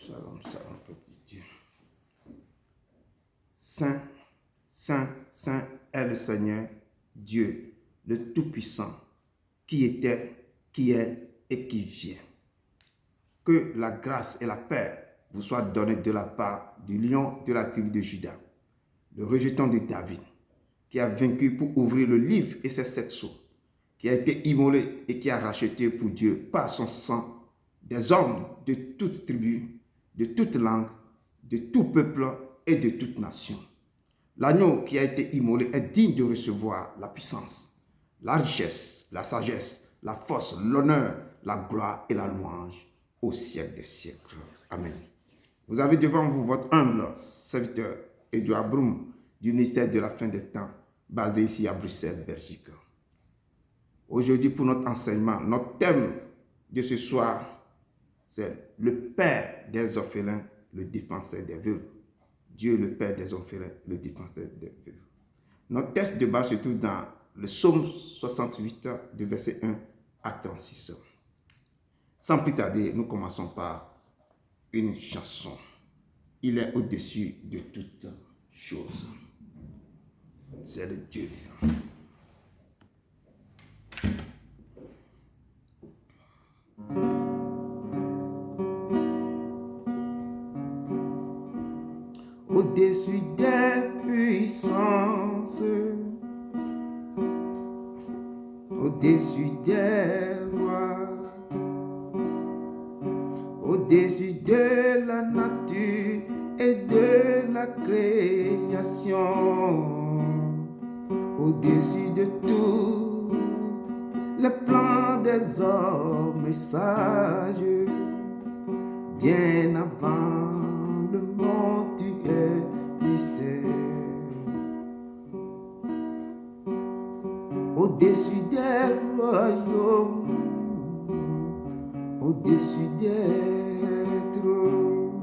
Shalom, shalom, peuple de Dieu. Saint, saint, saint est le Seigneur, Dieu, le Tout-Puissant, qui était, qui est et qui vient. Que la grâce et la paix vous soient données de la part du lion de la tribu de Juda, le rejeton de David, qui a vaincu pour ouvrir le livre et ses 7 sceaux, qui a été immolé et qui a racheté pour Dieu par son sang des hommes de toute tribu, de toute langue, de tout peuple et de toute nation. L'agneau qui a été immolé est digne de recevoir la puissance, la richesse, la sagesse, la force, l'honneur, la gloire et la louange au siècle des siècles. Amen. Vous avez devant vous votre humble serviteur, Edouard Broum, du ministère de la fin des temps, basé ici à Bruxelles, Belgique. Aujourd'hui, pour notre enseignement, notre thème de ce soir, c'est le Père des orphelins, le défenseur des veuves. Dieu, le Père des orphelins, le défenseur des veuves. Notre texte de base se trouve dans le psaume 68, de verset 1 à 36. Sans plus tarder, nous commençons par une chanson. Il est au-dessus de toutes choses. C'est le Dieu vivant. Au-dessus des puissances, au-dessus des rois, au-dessus de la nature et de la création, au-dessus de tout le plan des hommes sages, bien avant le monde tu existais. Au-dessus des royaumes, au-dessus des trônes,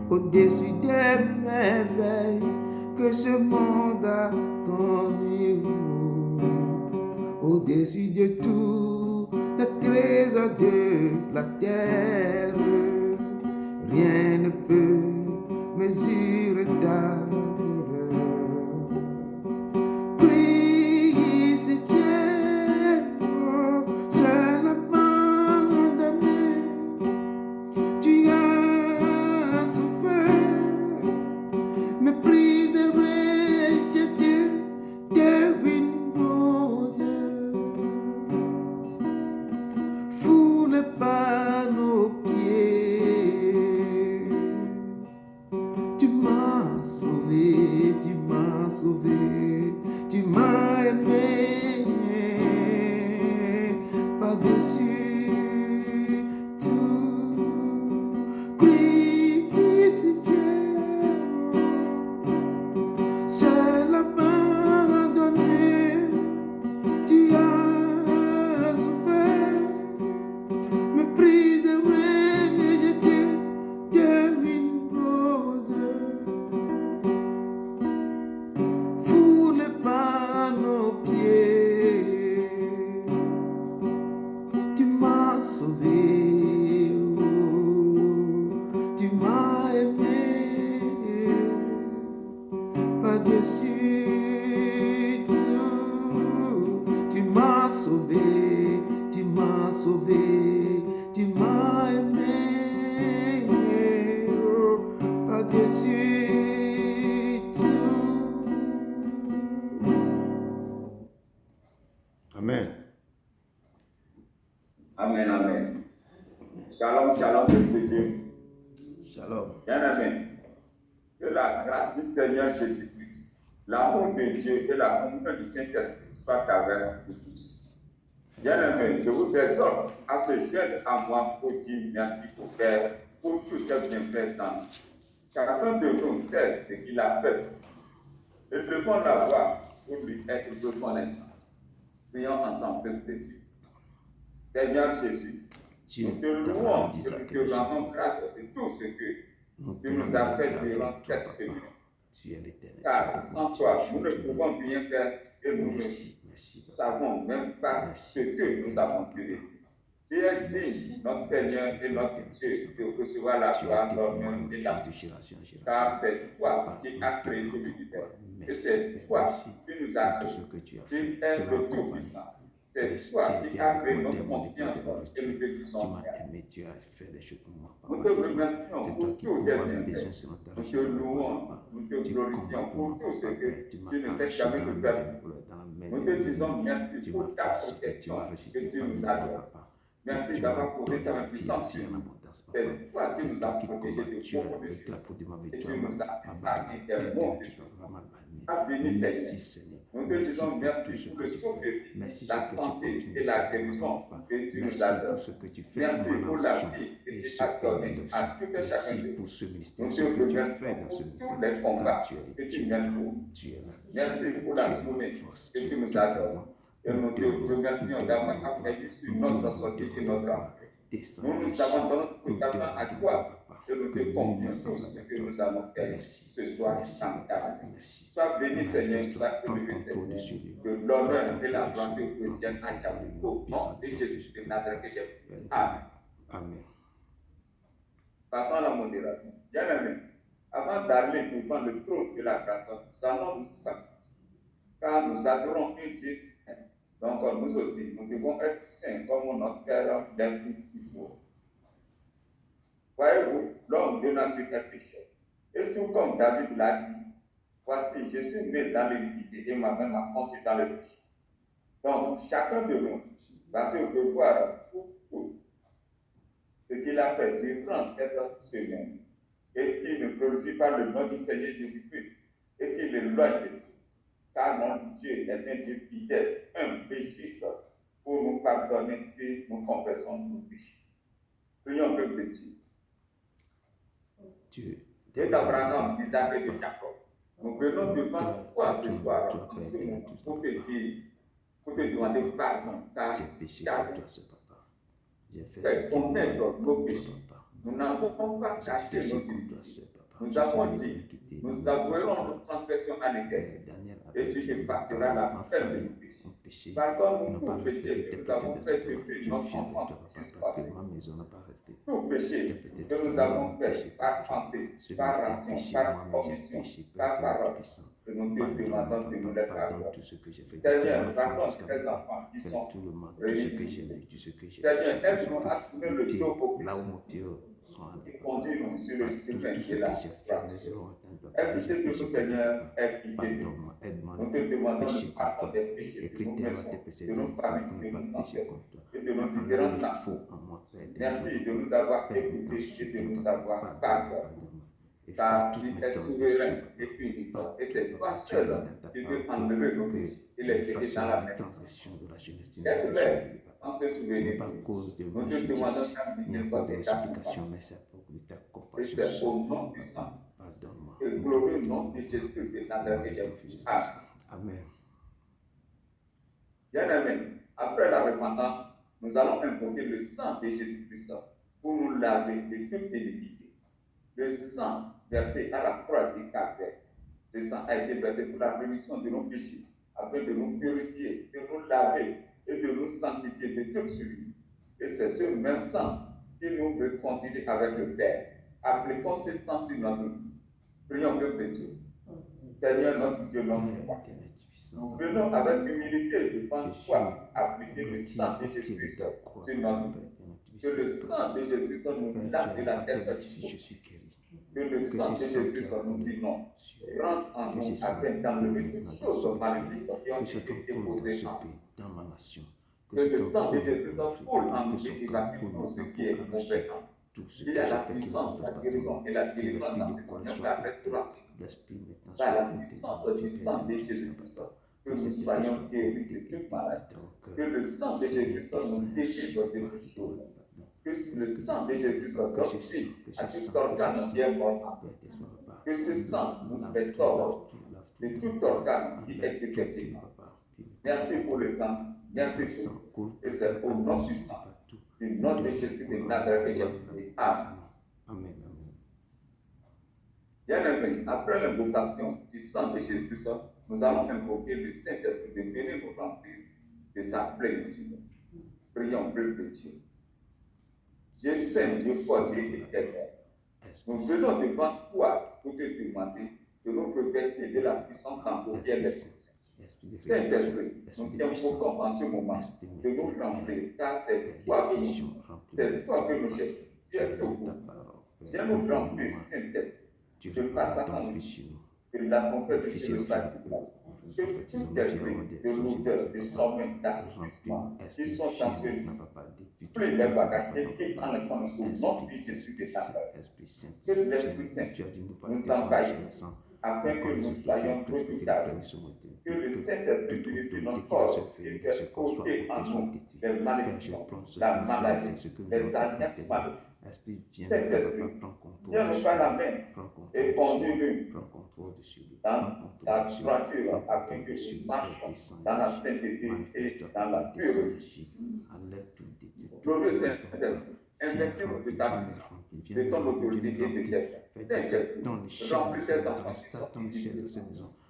au-dessus des merveilles que ce monde a connues, au-dessus de tout le trésor de la terre, rien ne peut mesurer ta valeur. Prie si Dieu, seul abandonné, tu as souffert, méprisé, rejeté, devine rose, foulé par nos pieds. Tu m'as sauvé, tu m'as sauvé, tu m'as aimé par-dessus tout. Christ Dieu, seul abandonné, tu as souffert, méprisé, rejeté, devine rose, foulé par nos pieds. Tu m'as sauvé, oh, tu m'as aimé par-dessus tout. Tu m'as sauvé, tu m'as sauvé, tu m'as aimé oh, par-dessus tout. Amen. Amen, amen. Shalom, shalom, peuple de Dieu. Shalom. Bien, amen. Que la grâce du Seigneur Jésus-Christ, l'amour de Dieu et la communion du Saint-Esprit soient avec vous tous. Bien, amen. Je vous exhorte à se joindre à moi pour dire merci au Père pour tous ses bienfaits dans nous. Chacun de nous sait ce qu'il a fait. Nous devons l'avoir pour lui être reconnaissant. Prions ensemble, peuple de Dieu. Seigneur Jésus, nous te louons et nous te rendons grâce de tout ce que tu nous as fait durant cette semaine. Car sans toi, nous ne pouvons rien faire et nous ne savons même pas ce que nous avons pu. Tu es digne, notre Seigneur et notre Dieu, de recevoir la gloire, l'honneur et la puissance. Car c'est toi qui as créé tout l'univers. Et c'est toi qui nous as créé. Tu es le Tout-Puissant. C'est toi qui as créé notre conscience et nous te disons merci. Nous te remercions pour tous tes bienfaits. Nous te louons, nous te glorifions pour tout ce que tu ne sais jamais de faire. Nous te disons merci pour ta protection que tu nous as donnée. Merci d'avoir posé ta puissance sur nous. C'est toi qui nous as protégés de beaucoup de choses. Et tu nous as fait des monts de choses. A béni Seigneur. Nous te disons merci pour le sauvetage, la santé et la guérison que tu nous as donné. Merci pour la vie que tu as donnée à tout et chacun de nous. Nous te remercions pour tous les combats que tu mènes pour nous. Merci pour la journée que tu nous as donnée. Et nous te remercions d'avoir accueilli sur notre sortie et notre entrée. Nous nous avons donné totalement à toi. Et nous te confions tout ce que nous allons faire ce soir en ta vie. Sois béni Seigneur, sois élevé Seigneur, que l'honneur et la gloire te reviennent à jamais. Au nom de Jésus de Nazareth que j'ai prié. Amen. Passons à la modération. Bien aimé, avant d'aller devant le trône de la grâce, nous allons nous sanctifier. Car nous adorons un Dieu saint. Donc nous aussi, nous devons être saints comme notre Père l'indique toujours. Voyez-vous, l'homme de nature est pécheur. Et tout comme David l'a dit, voici, je suis né dans l'iniquité et ma mère m'a conçu dans le péché. Donc, chacun de nous va se revoir pour tout ce qu'il a fait durant cette semaine et qui ne glorifie pas le nom du Seigneur Jésus-Christ et qui l'éloigne de Dieu. Car notre Dieu est un Dieu fidèle, un juste, pour nous pardonner si nous confessons nos péchés. Prions le de Dieu. Dieu d'Abraham, d'Isaac et de Jacob, nous venons devant toi ce soir pour te dire, pour te demander pardon, car fais connaître nos péchés. Nous n'avons pas caché nos iniquités. Nous avons dit, nous avouerons nos transgressions à l'Éternel, et tu effaceras la peine de nos péchés. Pardonne-nous tout péché que nous avons fait depuis notre enfance jusqu'à présent. Tout péché que nous avons fait par pensée, par action, par omission, par parole, que nous te demandons de nous les pardonner. Seigneur, pardonne tes enfants qui sont réunis. Seigneur, aide-nous à tourner le dos au péché et conduis-nous sur le chemin de la droiture. Aide ceux que nous, Seigneur, aie pitié de nous. Nous te demandons de pardon des péchés de nos maisons, de nos familles, de nos ancêtres et de nos différentes nations. Merci de nous avoir écoutés et de nous avoir pardonné. Car tu es souverain et unique, et c'est toi seul qui veux enlever nos péchés et les jeter dans la mer. Aide-les sans se souvenir. Nous te demandons ta miséricorde et ta compassion. Et c'est au nom du sang et glorie au nom de Jésus de Nazareth que j'ai prié. Amen. Bien-aimés, après la repentance, nous allons invoquer le sang de Jésus-Christ pour nous laver de toute iniquité. Le sang versé à la croix du Calvaire. Ce sang a été versé pour la rémission de nos péchés, afin de nous purifier, de nous laver et de nous sanctifier de toute souillure. Et c'est ce même sang qui nous réconcilie avec le Père. Appliquons ce sang sur notre vie. Prions Père de Dieu. Seigneur notre Dieu, notre roi. Nous venons avec humilité devant toi appliquer le sang de Jésus-Christ sur notre vie. Que le sang de Jésus-Christ nous lave de la tête jusqu'aux pieds. Que le sang de Jésus-Christ nous inonde, rentre en nous afin d'enlever toutes choses maléfiques qui ont été déposées en nous. Que le sang de Jésus-Christ coule en nous et évacue tout ce qui est mauvais en nous. Il y a la puissance, la guérison et la délivrance dans ce sang, la restauration. Par la puissance du sang de Jésus-Christ, que nous soyons guéris de toute maladie. Que le sang de Jésus-Christ nous délivre de toutes choses. Que le sang de Jésus-Christ donne vie à tout organe bien mort. Que ce sang nous restaure de tout organe qui est défectif. Merci pour le sang, merci pour et c'est au nom du sang, du nom de Jésus de Nazareth que j'ai prié. Amen. Bien-aimés, après l'invocation du sang de Jésus-Christ, nous allons invoquer le Saint-Esprit de venir nous remplir de sa plénitude. Prions, peuple de Dieu. Dieu saint, Dieu fort, Dieu éternel. Nous venons devant toi pour te demander de nous revêtir de la puissance temporelle des saints. Saint-Esprit, nous t'invoquons en ce moment de nous remplir, car c'est toi que nous cherchons. Tu es tout beau. Viens nous remplir, Saint-Esprit, de passation que la confesse de sacrifice. Que tout esprit de l'auteur, de sommeil, d'assouplissement, qui sont en ce lieu, plus les bagages et en l'instant au nom de Jésus de Nazareth. Que l'Esprit Saint nous engage afin que nous soyons redoutables. Que le Saint-Esprit purifie notre corps et fait ôter en nous les malédictions, la maladie, les alliances maléfiques. Saint-Esprit, tiens-nous par la main et conduis-nous dans la droiture afin que nous marchions dans la sainteté et dans la pureté. Glorieux Saint-Esprit, investi-nous de ta puissance, de ton autorité et de tes biens. Saint-Esprit, remplis tes enfants qui sont ici.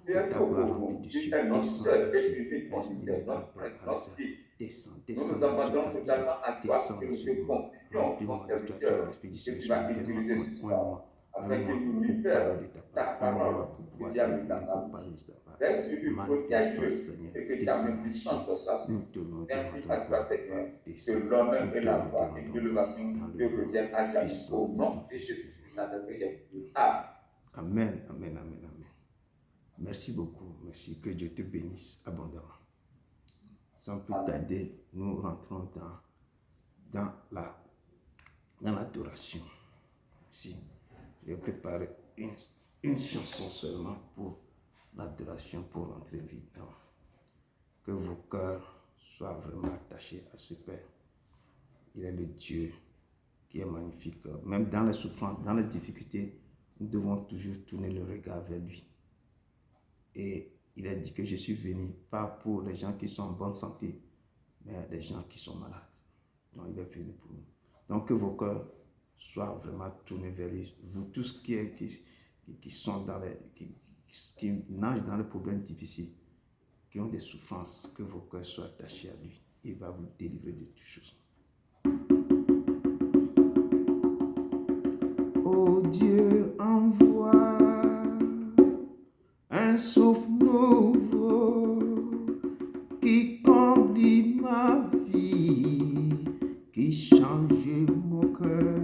Tu es tout pour nous. Tu es notre seul et unique conducteur, notre prince, notre guide. Nous nous abandonnons totalement à toi et nous te confions ton serviteur que tu vas utiliser ce soir afin que nous libères ta parole du diable dans sa bouche. Reste sur lui, protège-le et que ta main puissante soit sur nous. Merci à toi, Seigneur, que l'honneur et la gloire et l'élévation te reviennent à jamais. Au nom de Jésus, Nazareth, Amen, amen, amen, amen. Merci beaucoup, merci, que Dieu te bénisse abondamment. Sans plus tarder, nous rentrons dans l'adoration. Si je vais préparer une chanson seulement pour l'adoration, pour rentrer vite. Que vos cœurs soient vraiment attachés à ce Père. Il est le Dieu qui est magnifique. Même dans les souffrances, dans les difficultés, nous devons toujours tourner le regard vers lui. Et il a dit que je suis venu pas pour les gens qui sont en bonne santé, mais les gens qui sont malades. Donc il est venu pour nous. Donc que vos cœurs soient vraiment tournés vers lui. Vous tous qui sont dans qui nagent dans les problèmes difficiles, qui ont des souffrances, que vos cœurs soient attachés à lui. Il va vous délivrer de toutes choses. Oh Dieu, envoie un souffle nouveau qui comble ma vie, qui change mon cœur.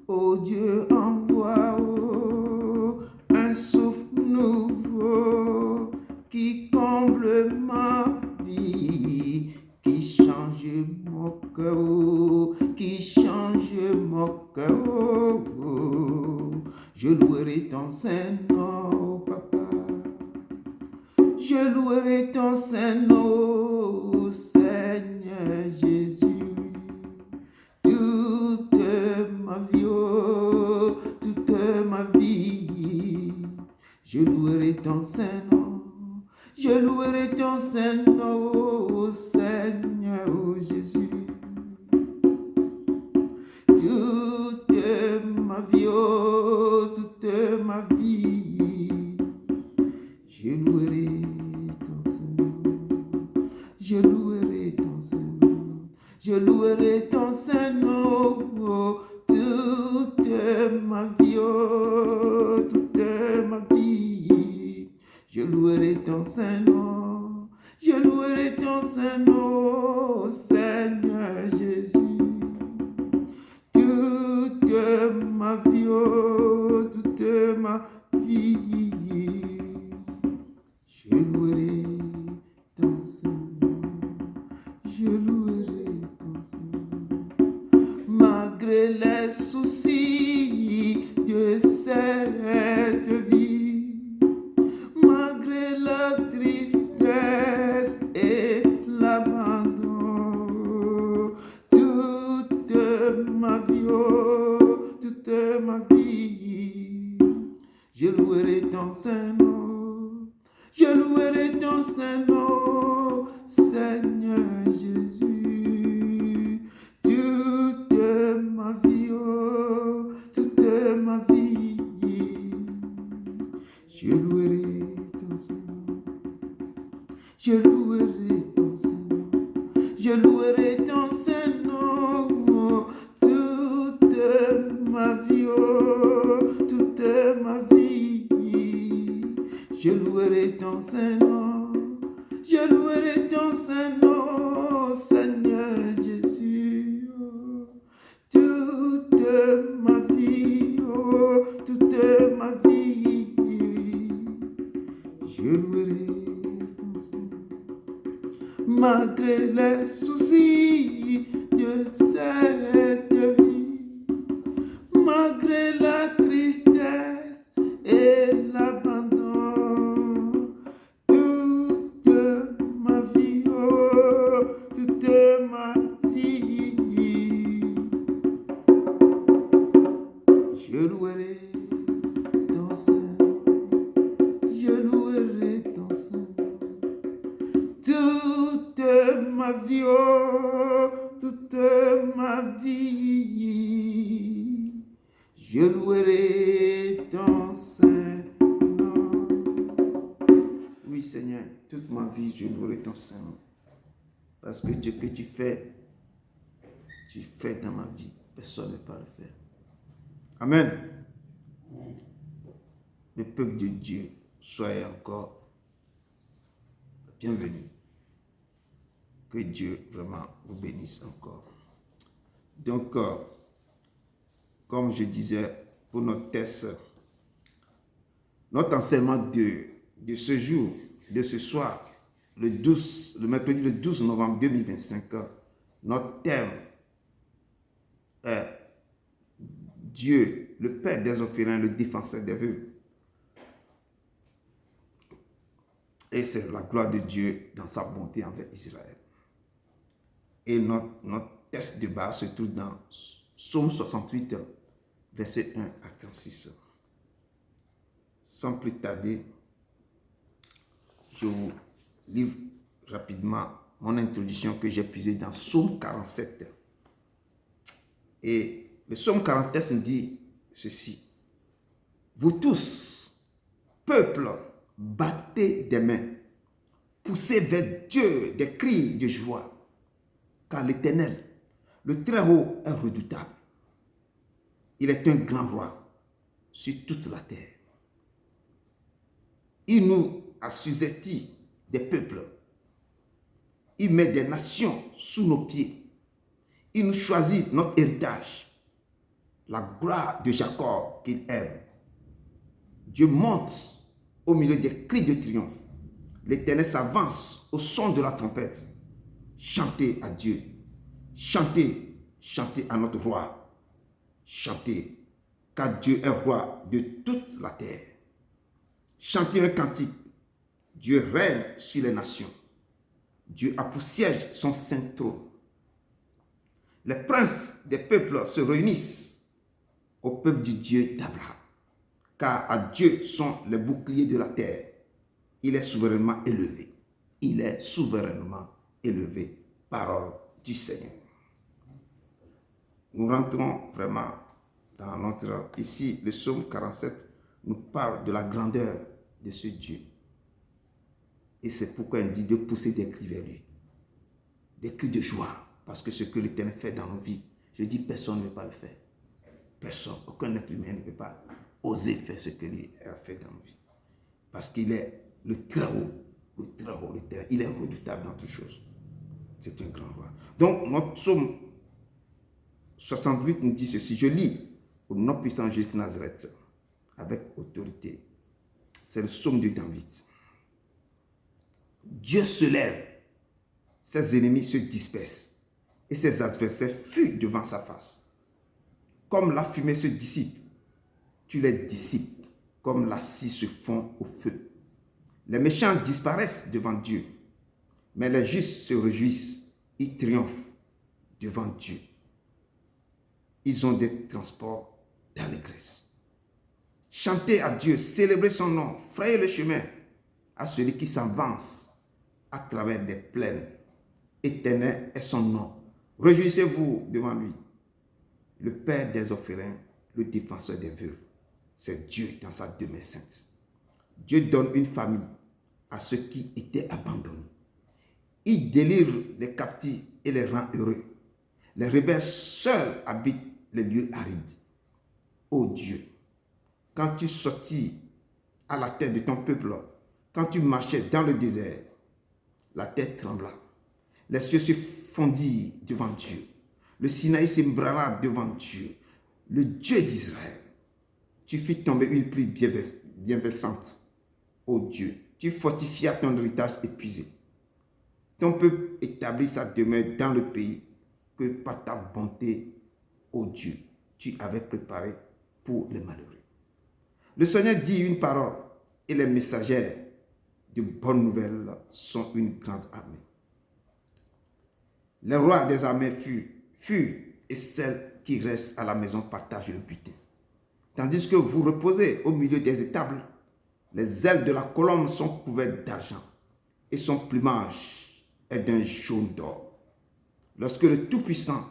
Oh Dieu, envoie un souffle nouveau qui comble ma vie, qui change mon cœur, qui change mon cœur. Je louerai ton Saint-Nom, Papa. Je louerai ton Saint-Nom, Seigneur Jésus. Toute ma vie, oh, toute ma vie, je louerai ton Saint-Nom. Je louerai ton Saint-Nom, Seigneur Jésus. Toute ma vie, oh, toute ma vie, je louerai ton Saint-Nom. Je louerai ton Saint-Nom. Je louerai ton Saint-Nom, oh, toute ma vie, oh, toute ma vie. Je louerai ton Saint-Nom. Je louerai ton Saint-Nom, Seigneur Jésus. Toute ma vie, oh, toute ma vie, je louerai ton Saint-Nom, je louerai ton Saint-Nom. Malgré les soucis de cette vie, malgré la tristesse et l'abandon, ma vie, oh, toute ma vie, je louerai ton Saint-Nom, je louerai ton Saint-Nom, Seigneur Jésus. Toute ma vie, oh, toute ma vie, je louerai ton Saint-Nom, je louerai ton Saint-Nom, je louerai ton Saint-Nom. Je louerai ton Saint-Nom. Je louerai ton Saint-Nom, Seigneur Jésus. Oh, toute ma vie, oh, toute ma vie. Je louerai ton Saint-Nom. Malgré les soucis de cette vie, malgré la tristesse et l'abandon, toute ma vie, oh, toute ma vie, je louerai ton Saint-Nom, je louerai ton Saint-Nom, toute ma vie, oh, toute ma vie, je louerai ton Saint-Nom. Oui, Seigneur, toute ma vie, je louerai ton Saint-Nom. Parce que Dieu, que tu fais dans ma vie, personne ne peut le faire. Amen. Le peuple de Dieu, soyez encore bienvenus. Que Dieu vraiment vous bénisse encore. Donc, comme je disais, pour notre test, notre enseignement de ce jour, de ce soir, le mercredi le 12 novembre 2025, notre thème est Dieu, le Père des orphelins, le défenseur des veuves. Et c'est la gloire de Dieu dans sa bonté envers Israël. Et notre texte de base se trouve dans Psaume 68, verset 1 à 36. Sans plus tarder, je vous livre rapidement mon introduction que j'ai puisée dans Psaume 47. Et le Psaume 47 nous dit ceci. Vous tous, peuple, battez des mains, poussez vers Dieu des cris de joie, car l'Éternel, le Très-Haut, est redoutable. Il est un grand roi sur toute la terre. Il nous assujettit des peuples. Il met des nations sous nos pieds. Il nous choisit notre héritage, la gloire de Jacob qu'il aime. Dieu monte au milieu des cris de triomphe. L'Éternel s'avance au son de la trompette. Chantez à Dieu. Chantez, chantez à notre roi. Chantez, car Dieu est roi de toute la terre. Chantez un cantique. Dieu règne sur les nations. Dieu a pour siège son saint trône. Les princes des peuples se réunissent au peuple du Dieu d'Abraham. Car à Dieu sont les boucliers de la terre. Il est souverainement élevé. Il est souverainement élevé. Parole du Seigneur. Nous rentrons vraiment dans notre... Ici, le psaume 47 nous parle de la grandeur de ce Dieu. Et c'est pourquoi il dit de pousser des cris vers lui. Des cris de joie. Parce que ce que l'Éternel fait dans nos vies, je dis personne ne peut pas le faire. Personne, aucun être humain ne peut pas oser faire ce que lui a fait dans nos vies. Parce qu'il est le Très-Haut, l'Éternel. Il est redoutable dans toutes choses. C'est un grand roi. Donc, notre psaume 68 nous dit ceci. Je lis au nom puissant Jésus de Nazareth avec autorité. C'est le psaume de David. Dieu se lève, ses ennemis se dispersent et ses adversaires fuient devant sa face. Comme la fumée se dissipe, tu les dissipes, comme la scie se fond au feu. Les méchants disparaissent devant Dieu, mais les justes se réjouissent, ils triomphent devant Dieu. Ils ont des transports d'allégresse. Chantez à Dieu, célébrez son nom, frayez le chemin à celui qui s'avance à travers des plaines. Éternel est son nom. Réjouissez-vous devant lui. Le Père des orphelins, le défenseur des veuves. C'est Dieu dans sa demeure sainte. Dieu donne une famille à ceux qui étaient abandonnés. Il délivre les captifs et les rend heureux. Les rebelles seuls habitent les lieux arides. Ô Dieu, quand tu sortis à la tête de ton peuple quand tu marchais dans le désert, la terre trembla. Les cieux se fondirent devant Dieu. Le Sinaï s'ébranla devant Dieu, le Dieu d'Israël. Tu fis tomber une pluie bienveillante, ô Dieu. Tu fortifias ton héritage épuisé. Ton peuple établit sa demeure dans le pays que par ta bonté, ô Dieu, tu avais préparé pour les malheureux. Le Seigneur dit une parole et les messagères de bonnes nouvelles sont une grande armée. Les rois des armées furent et celles qui restent à la maison partagent le butin. Tandis que vous reposez au milieu des étables, les ailes de la colombe sont couvertes d'argent et son plumage est d'un jaune d'or. Lorsque le Tout-Puissant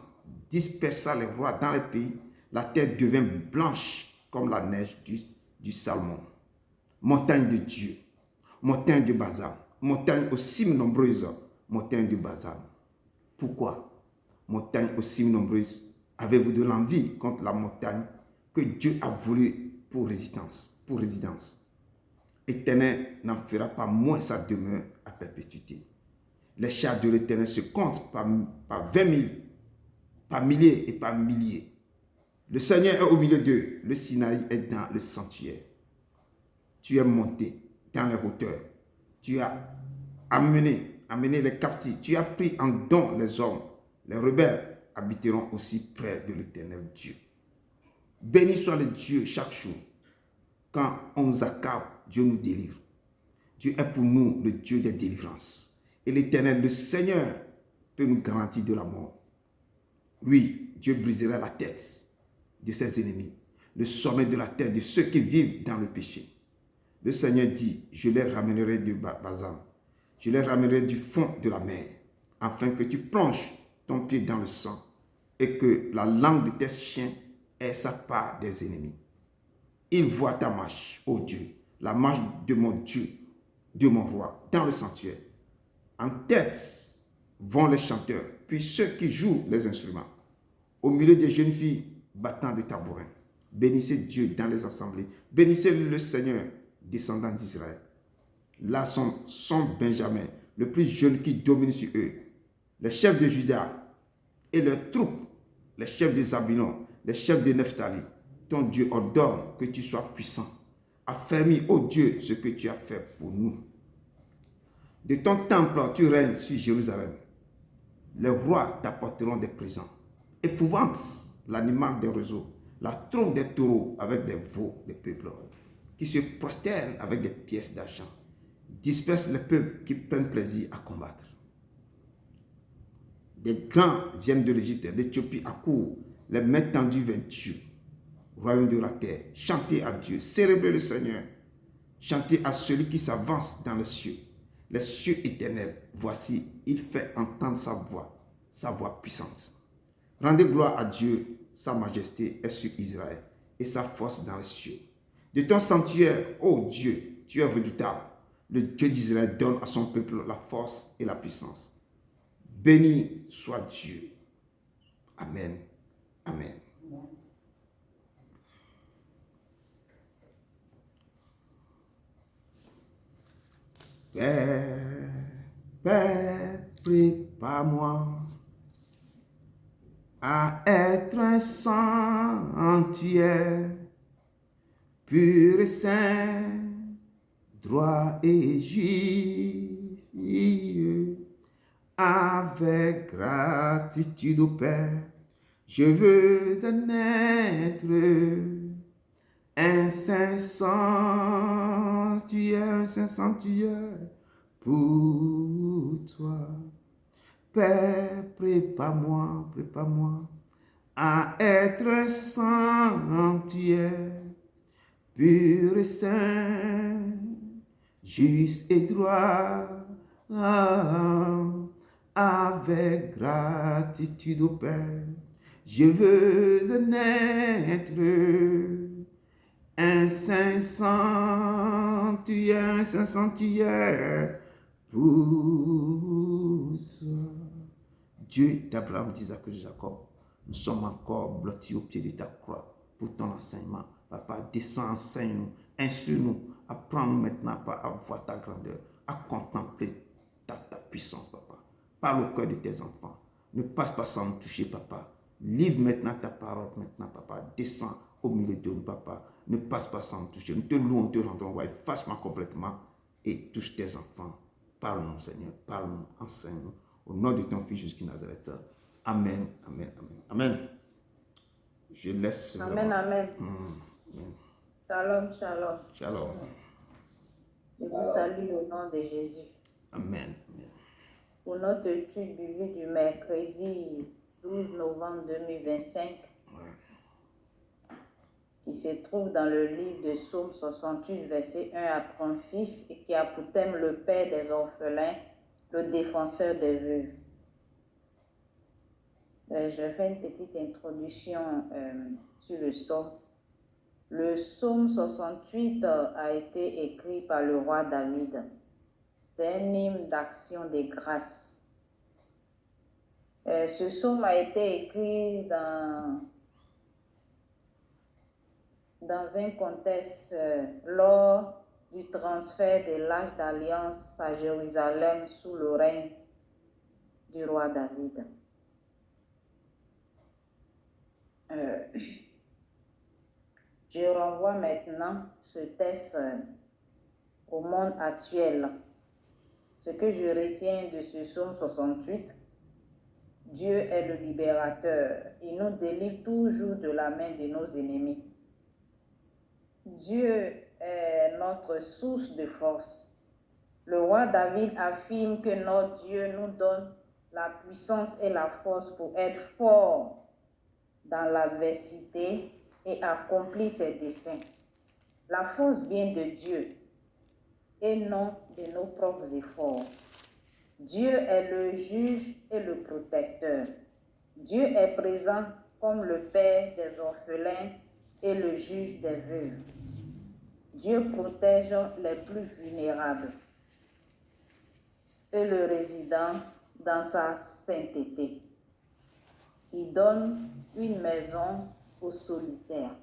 dispersa les rois dans les pays, la terre devint blanche comme la neige du Salmon. Montagne de Dieu, montagne de Bazan, montagne aux cimes nombreuses, montagne de Bazan. Pourquoi, montagne aux cimes nombreuses, avez-vous de l'envie contre la montagne que Dieu a voulu pour résidence? Éternel n'en fera pas moins sa demeure à perpétuité. Les chars de l'Éternel se comptent par 20 000, par milliers et par milliers. Le Seigneur est au milieu d'eux, le Sinaï est dans le sanctuaire. Tu es monté dans les hauteurs, tu as amené les captifs, tu as pris en don les hommes. Les rebelles habiteront aussi près de l'Éternel Dieu. Béni soit le Dieu chaque jour. Quand on nous accable, Dieu nous délivre. Dieu est pour nous le Dieu des délivrances. Et l'Éternel, le Seigneur, peut nous garantir de la mort. Oui, Dieu brisera la tête de ses ennemis, le sommet de la tête de ceux qui vivent dans le péché. Le Seigneur dit, je les ramènerai de Bazan, je les ramènerai du fond de la mer, afin que tu plonges ton pied dans le sang et que la langue de tes chiens ait sa part des ennemis. Il voit ta marche, ô Dieu, la marche de mon Dieu, de mon roi, dans le sanctuaire. En tête vont les chanteurs, puis ceux qui jouent les instruments. Au milieu des jeunes filles battant des tambourins. Bénissez Dieu dans les assemblées. Bénissez le Seigneur, descendant d'Israël. Là sont Benjamin, le plus jeune qui domine sur eux. Les chefs de Juda et leurs troupes, les chefs de Zabulon, les chefs de Nephtali. Ton Dieu ordonne que tu sois puissant. Affermis, ô Dieu, ce que tu as fait pour nous. De ton temple, tu règnes sur Jérusalem. Les rois t'apporteront des présents. Épouvante l'animal des roseaux, la troupe des taureaux avec des veaux des peuples, qui se prosternent avec des pièces d'argent. Disperse les peuples qui prennent plaisir à combattre. Des grands viennent de l'Égypte, d'Éthiopie accourent, les mains tendues vers Dieu. Royaume de la terre, chantez à Dieu, célébrez le Seigneur, chantez à celui qui s'avance dans les cieux éternels. Voici, il fait entendre sa voix puissante. Rendez gloire à Dieu, sa majesté est sur Israël et sa force dans les cieux. De ton sanctuaire, ô Dieu, tu es redoutable. Le Dieu d'Israël donne à son peuple la force et la puissance. Béni soit Dieu. Amen. Amen. Père, prépare-moi à être un sanctuaire pur et saint, droit et juste, avec gratitude au Père. Je veux en être un saint sanctuaire pour toi. Père, prépare-moi à être un sanctuaire pur et saint, juste et droit, avec gratitude au Père. Je veux en être un saint sanctuaire pour toi. Dieu d'Abraham, d'Isaac et de Jacob, nous sommes encore blottis au pied de ta croix pour ton enseignement. Papa, descends, enseigne-nous, instruis-nous Apprends-nous maintenant, papa, à voir ta grandeur, à contempler ta puissance, papa. Parle au cœur de tes enfants. Ne passe pas sans nous toucher, papa. Livre maintenant ta parole, maintenant, papa. Descends au milieu de nous, papa. Ne passe pas sans nous toucher. Nous te louons, nous te rendons roi. Efface-moi complètement et touche tes enfants. Parle-nous, Seigneur. Parle-nous, enseigne-nous. Au nom de ton Fils Jésus-Christ Nazareth. Amen, amen, amen, amen. Je laisse. Amen, amen. Amen. Shalom, shalom. Shalom. Je vous salue au nom de Jésus. Amen. Amen. Pour notre étude biblique du mercredi 12 novembre 2025, qui se trouve dans le livre de Psaume 68, versets 1 à 36, et qui a pour thème le Père des orphelins, le défenseur des veuves. Je fais une petite introduction sur le psaume. Le psaume 68 a été écrit par le roi David. C'est un hymne d'action de grâce. Ce psaume a été écrit dans un contexte lors du transfert de l'Arche d'Alliance à Jérusalem sous le règne du roi David. Je renvoie maintenant ce texte au monde actuel. Ce que je retiens de ce psaume 68, Dieu est le libérateur. Il nous délivre toujours de la main de nos ennemis. Dieu est notre source de force. Le roi David affirme que notre Dieu nous donne la puissance et la force pour être fort dans l'adversité et accomplir ses desseins. La force vient de Dieu et non de nos propres efforts. Dieu est le juge et le protecteur. Dieu est présent comme le père des orphelins et le juge des veuves. Dieu protège les plus vulnérables et le résident dans sa sainteté. Il donne une maison aux solitaires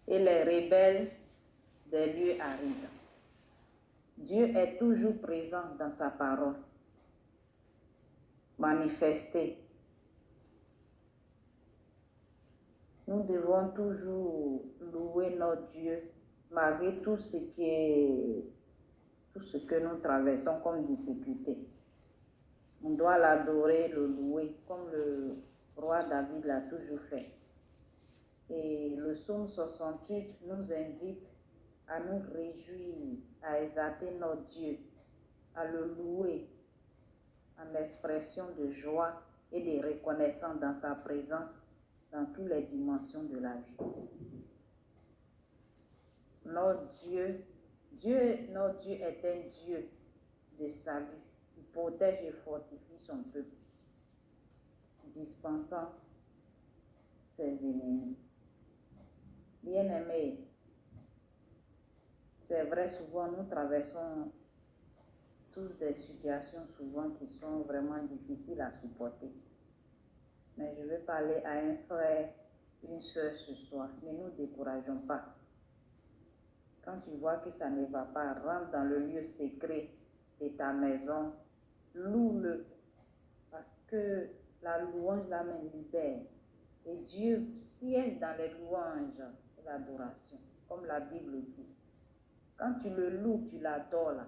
et les rebelles des lieux arides. Dieu est toujours présent dans sa parole, manifesté. Nous devons toujours louer notre Dieu malgré tout ce que nous traversons comme difficulté. On doit l'adorer, le louer, comme le roi David l'a toujours fait. Et le psaume 68 nous invite à nous réjouir, à exalter notre Dieu, à le louer en expression de joie et de reconnaissance dans sa présence dans toutes les dimensions de la vie. Notre Dieu est un Dieu de salut. Il protège et fortifie son peuple, dispensant ses ennemis. Bien-aimés, c'est vrai, souvent nous traversons tous des situations souvent qui sont vraiment difficiles à supporter. Mais je vais parler à un frère, une soeur ce soir. Ne nous décourageons pas. Quand tu vois que ça ne va pas, rentre dans le lieu secret de ta maison, loue-le. Parce que la louange l'amène libère. Et Dieu siège dans les louanges et l'adoration, comme la Bible dit. Quand tu le loues, tu l'adores là,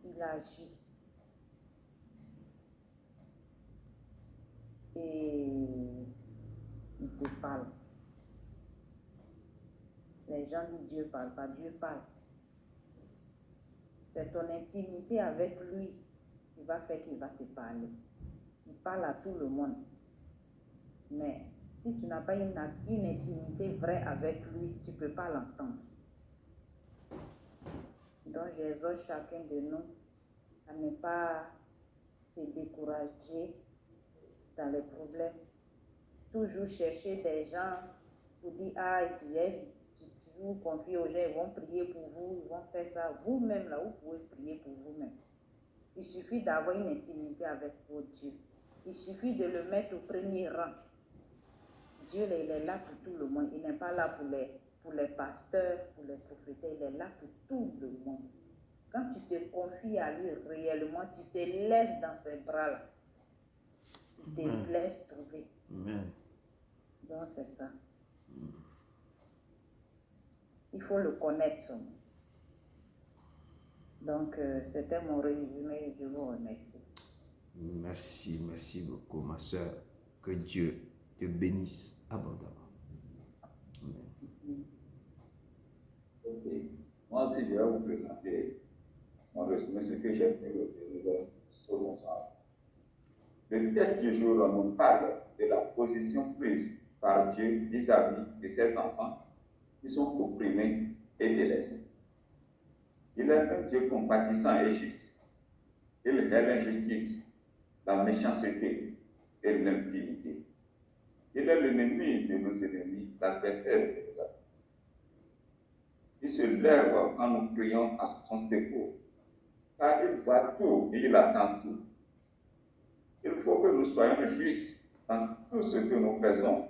il agit. Et il te parle. Les gens disent Dieu parle pas, Dieu parle. C'est ton intimité avec lui qui va faire qu'il va te parler. Il parle à tout le monde. Mais si tu n'as pas une intimité vraie avec lui, tu ne peux pas l'entendre. Donc j'exhorte chacun de nous à ne pas se décourager dans les problèmes. Toujours chercher des gens pour dire tu vous confiez aux gens, ils vont prier pour vous, ils vont faire ça. Vous-même là, vous pouvez prier pour vous-même. Il suffit d'avoir une intimité avec votre Dieu. Il suffit de le mettre au premier rang. Dieu, il est là pour tout le monde. Il n'est pas là pour pour les pasteurs, pour les prophètes, il est là pour tout le monde. Quand tu te confies à lui réellement, tu te laisses dans ses bras-là. Tu te laisses trouver. Amen. Donc c'est ça. Il faut le connaître seulement. Donc c'était mon résumé. Je vous remercie. Merci beaucoup, ma soeur. Que Dieu te bénisse abondamment. Amen. Ok. Moi aussi, je vais vous présenter mon résumé, ce que j'ai pu retenir sur mon sang. Le texte du jour nous parle de la position prise par Dieu vis-à-vis de ses enfants qui sont opprimés et délaissés. Il est un Dieu compatissant et juste. Il hait l'injustice, la méchanceté et l'impunité. Il est l'ennemi de nos ennemis, l'adversaire de nos adversaires. Il se lève quand nous crions à son secours, car il voit tout et il attend tout. Il faut que nous soyons justes dans tout ce que nous faisons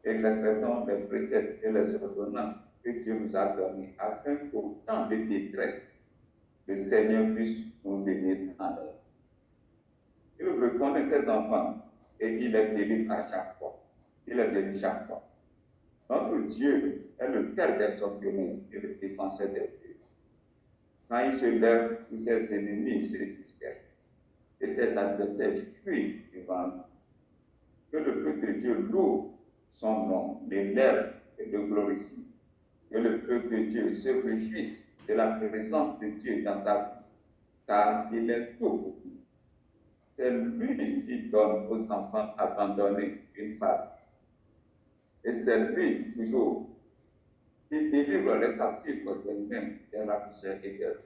et respectons les préceptes et les ordonnances que Dieu nous a données, afin qu'au temps de détresse, le Seigneur puisse nous venir en aide. Il reconnaît ses enfants et il les délivre à chaque fois. Il les délivre chaque fois. Notre Dieu est le Père des orphelins et le défenseur des vieux. Quand il se lève, tous ses ennemis se dispersent et ses adversaires fuient devant lui. Que le peuple de Dieu loue son nom, l'élève et le glorifie. Que le peuple de Dieu se réjouisse de la présence de Dieu dans sa vie, car il est tout pour lui. C'est lui qui donne aux enfants abandonnés une femme. Et c'est lui, toujours, qui délivre les captifs des mains des ravisseurs et des ravisseurs.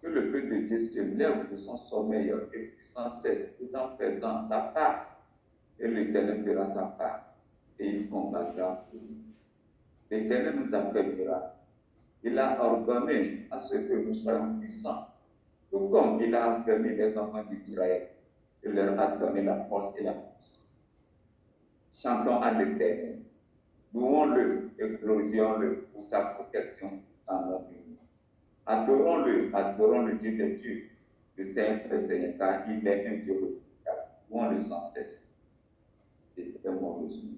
Que le peuple de Dieu se lève de son sommeil et sans cesse, tout en faisant sa part. Et l'Éternel fera sa part, et il combattra pour nous. L'Éternel nous affaiblira. Il a ordonné à ce que nous soyons puissants, tout comme il a affermi les enfants d'Israël. Il leur a donné la force et la puissance. Chantons à l'Éternel. Louons-le et glorifions-le pour sa protection dans notre vie. Adorons le Dieu des dieux, le Seigneur des seigneurs, car il est un Dieu redoutable. Louons-le sans cesse. C'était mon résumé.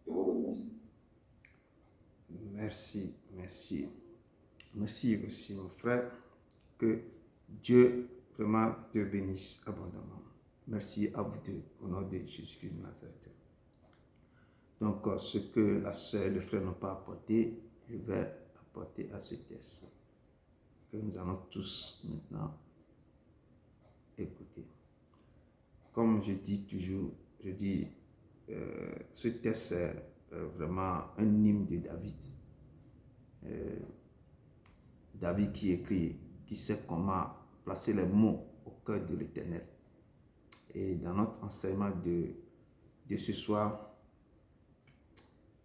Je vous remercie. Merci aussi, mon frère. Que Dieu vraiment te bénisse abondamment. Merci à vous deux, au nom de Jésus-Christ de Nazareth. Donc, ce que la sœur et le frère n'ont pas apporté, je vais apporter à ce texte que nous allons tous maintenant écouter. Comme je dis toujours, ce texte est vraiment un hymne de David. David qui écrit, qui sait comment placer les mots au cœur de l'Éternel. Et dans notre enseignement de ce soir,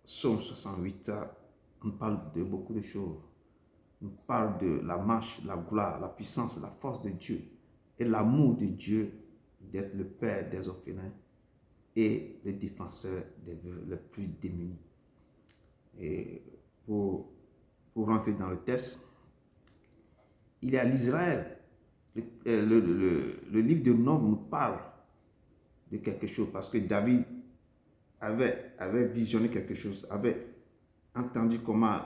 Psaume 68, on parle de beaucoup de choses. On parle de la marche, la gloire, la puissance, la force de Dieu et l'amour de Dieu d'être le Père des orphelins et le défenseur des veuves les plus démunis. Et pour rentrer dans le texte, il y a l'Israël. Le livre de Nombres nous parle de quelque chose parce que David avait visionné quelque chose, avait entendu comment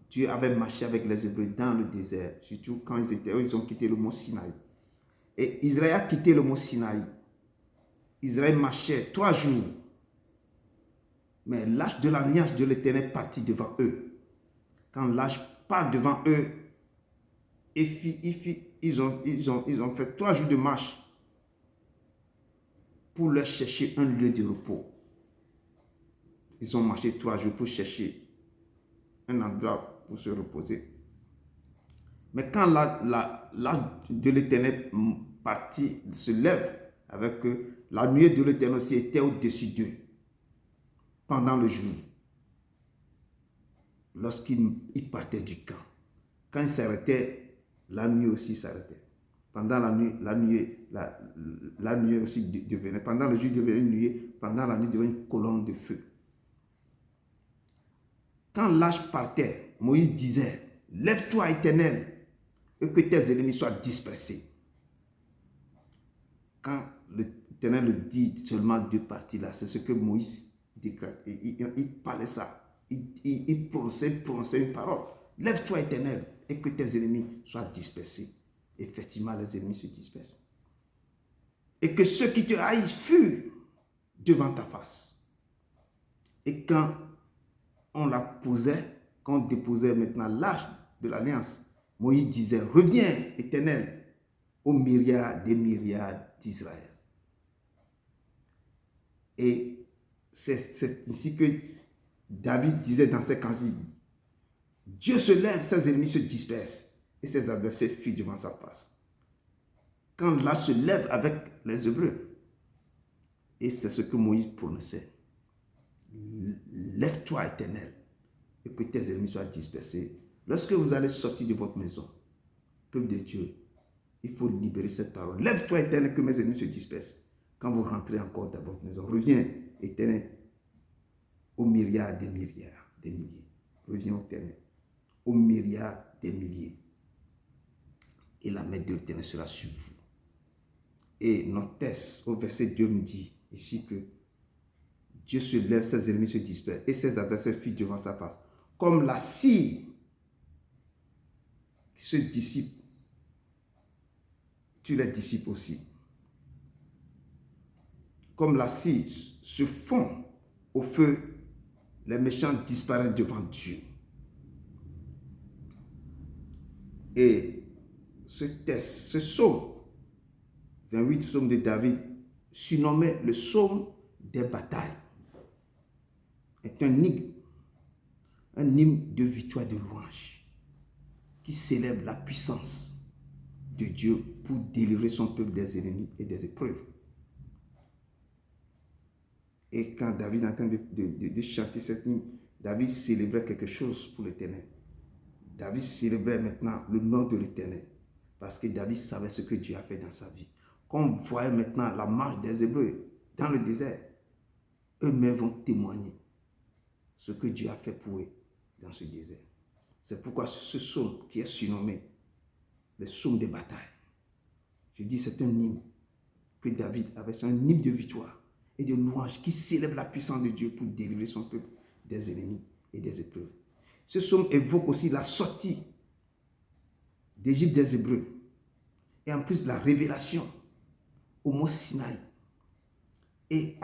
Dieu avait marché avec les Hébreux dans le désert, surtout quand ils ont quitté le mont Sinaï. Et Israël a quitté le mont Sinaï. Israël marchait 3 jours. Mais l'arche de l'alliance de l'Éternel partit devant eux. Quand l'arche part devant eux, ils ont fait 3 jours de marche pour leur chercher un lieu de repos. Ils ont marché 3 jours pour chercher un endroit pour se reposer. Mais quand l'arche de l'Éternel partit, se lève avec eux, la nuée de l'Éternel aussi était au-dessus d'eux pendant le jour. Lorsqu'ils partaient du camp. Quand ils s'arrêtaient, la nuit aussi s'arrêtait. Pendant la nuit aussi devenait, pendant le jour devenait une nuée, pendant la nuit devenait une colonne de feu. quand l'âge partait, Moïse disait, lève-toi Éternel, et que tes ennemis soient dispersés. Quand l'Éternel le dit seulement deux parties là, c'est ce que Moïse déclare. Il parlait ça. Il prononçait une parole. Lève-toi Éternel, et que tes ennemis soient dispersés. Effectivement, les ennemis se dispersent. Et que ceux qui te haïssent fuient devant ta face. Et quand on la posait, quand on déposait maintenant l'arche de l'alliance, Moïse disait, reviens Éternel aux myriades des myriades d'Israël. Et c'est ici que David disait dans ses cantiques, Dieu se lève, ses ennemis se dispersent et ses adversaires fuient devant sa face. Quand l'arche se lève avec les Hébreux, et c'est ce que Moïse prononçait, lève-toi Éternel et que tes ennemis soient dispersés. Lorsque vous allez sortir de votre maison, peuple de Dieu, il faut libérer cette parole. Lève-toi Éternel que mes ennemis se dispersent. Quand vous rentrez encore dans votre maison, reviens Éternel aux myriades des myriades des milliers. Reviens Éternel aux myriades des milliers. Et la main de l'Éternel sera sur vous. Et notre texte au verset 2 nous dit ici que Dieu se lève, ses ennemis se dispersent et ses adversaires fuient devant sa face. Comme la cire qui se dissipe, tu les dissipes aussi. Comme la cire se fond au feu, les méchants disparaissent devant Dieu. Et ce texte, ce psaume, 28 psaume de David, surnommé le psaume des batailles, est un hymne de victoire et de louange qui célèbre la puissance de Dieu pour délivrer son peuple des ennemis et des épreuves. Et quand David est en train de chanter cet hymne, David célébrait quelque chose pour l'Éternel. David célébrait maintenant le nom de l'Éternel parce que David savait ce que Dieu a fait dans sa vie. Quand on voyait maintenant la marche des Hébreux dans le désert, eux-mêmes vont témoigner ce que Dieu a fait pour eux dans ce désert. C'est pourquoi ce psaume qui est surnommé le psaume des batailles, je dis c'est un hymne que David avait, c'est un hymne de victoire et de louange qui célèbre la puissance de Dieu pour délivrer son peuple des ennemis et des épreuves. Ce psaume évoque aussi la sortie d'Égypte des Hébreux et en plus la révélation au mont Sinaï. Et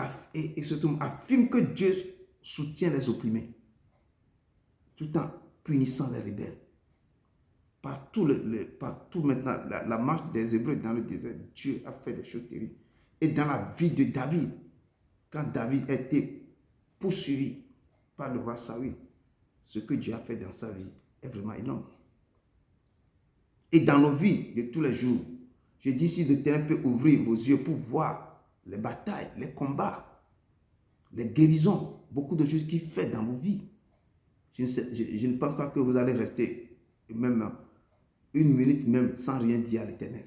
ce psaume affirme que Dieu soutient les opprimés tout en punissant les rebelles. Partout maintenant, la marche des Hébreux dans le désert, Dieu a fait des choses terribles. Et dans la vie de David, quand David a été poursuivi par le roi Saül, ce que Dieu a fait dans sa vie est vraiment énorme. Et dans nos vies de tous les jours, je dis si l'Éternel peut ouvrir vos yeux pour voir les batailles, les combats, les guérisons, beaucoup de choses qu'il fait dans vos vies. Je ne pense pas que vous allez rester même une minute même sans rien dire à l'Éternel.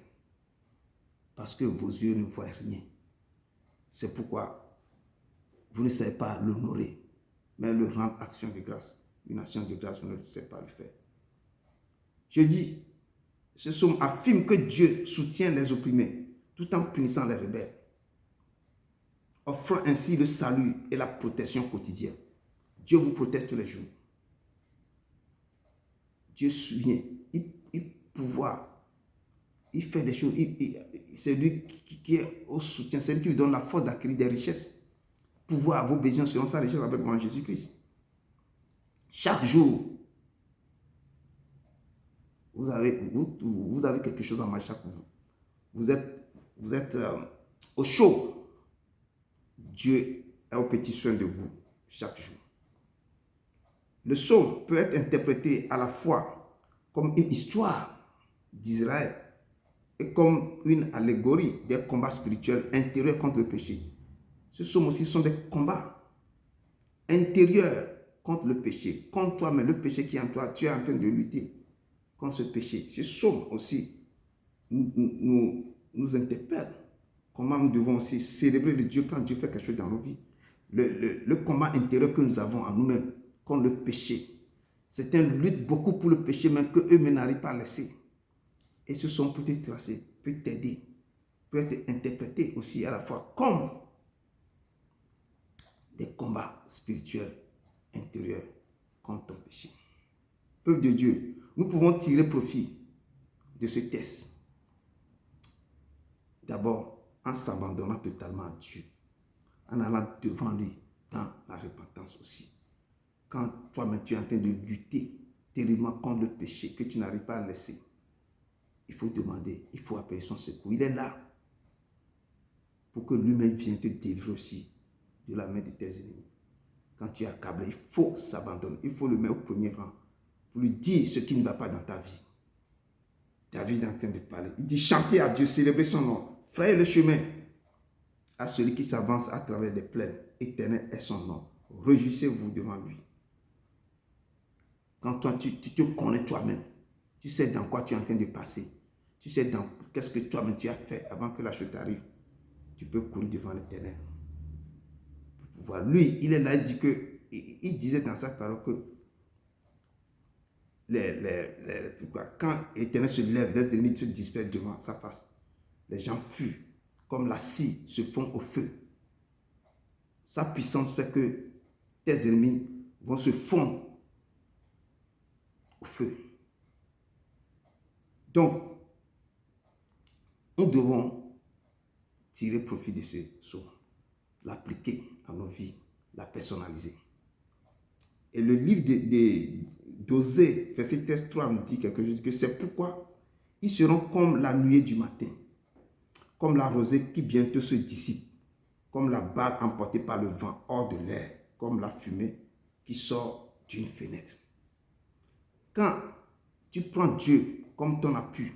Parce que vos yeux ne voient rien. C'est pourquoi vous ne savez pas l'honorer, mais le rendre action de grâce. Une action de grâce, vous ne savez pas le faire. Je dis, ce psaume affirme que Dieu soutient les opprimés tout en punissant les rebelles, offrant ainsi le salut et la protection quotidienne. Dieu vous protège tous les jours. Dieu souvient, il fait des choses, c'est lui qui est au soutien, c'est lui qui lui donne la force d'acquérir des richesses, pouvoir à vos besoins selon sa richesse avec moi Jésus-Christ. Chaque jour, vous avez quelque chose en marche chaque jour. Vous êtes au chaud. Dieu est au petit soin de vous chaque jour. Le psaume peut être interprété à la fois comme une histoire d'Israël et comme une allégorie des combats spirituels intérieurs contre le péché. Ce psaume aussi sont des combats intérieurs contre le péché, contre toi-même, le péché qui est en toi, tu es en train de lutter contre ce péché. Ce psaume aussi nous interpelle. Comment nous devons aussi célébrer le Dieu quand Dieu fait quelque chose dans nos vies. Le combat intérieur que nous avons en nous-mêmes contre le péché Certains luttent beaucoup pour le péché, mais qu'eux-mêmes n'arrivent pas à laisser. Et ce sont pour te tracer, pour t'aider, pour être interprétés aussi à la fois comme des combats spirituels intérieurs contre ton péché. Peuple de Dieu, nous pouvons tirer profit de ce test. D'abord, en s'abandonnant totalement à Dieu, en allant devant lui dans la repentance aussi. Quand toi-même tu es en train de lutter terriblement contre le péché que tu n'arrives pas à laisser, il faut demander, il faut appeler son secours. Il est là pour que lui-même vienne te délivrer aussi de la main de tes ennemis. Quand tu es accablé, il faut s'abandonner, il faut le mettre au premier rang pour lui dire ce qui ne va pas dans ta vie. David est en train de parler. Il dit chantez à Dieu, célébrez son nom, frayez le chemin à celui qui s'avance à travers des plaines. Éternel est son nom. Réjouissez-vous devant lui. Quand toi, tu te connais toi-même, tu sais dans quoi tu es en train de passer, tu sais dans qu'est-ce que toi-même tu as fait avant que la chute t'arrive, tu peux courir devant l'Éternel. Lui, il est là, il disait dans sa parole que quand l'Éternel se lève, les ennemis se dispersent devant sa face. Les gens fuient, comme la scie se fond au feu. Sa puissance fait que tes ennemis vont se fondre au feu. Donc, nous devons tirer profit de ce psaume, l'appliquer à nos vies, la personnaliser. Et le livre d'Osée, verset 13-3 nous dit quelque chose, que c'est pourquoi ils seront comme la nuée du matin, comme la rosée qui bientôt se dissipe, comme la balle emportée par le vent hors de l'air, comme la fumée qui sort d'une fenêtre. Quand tu prends Dieu comme ton appui,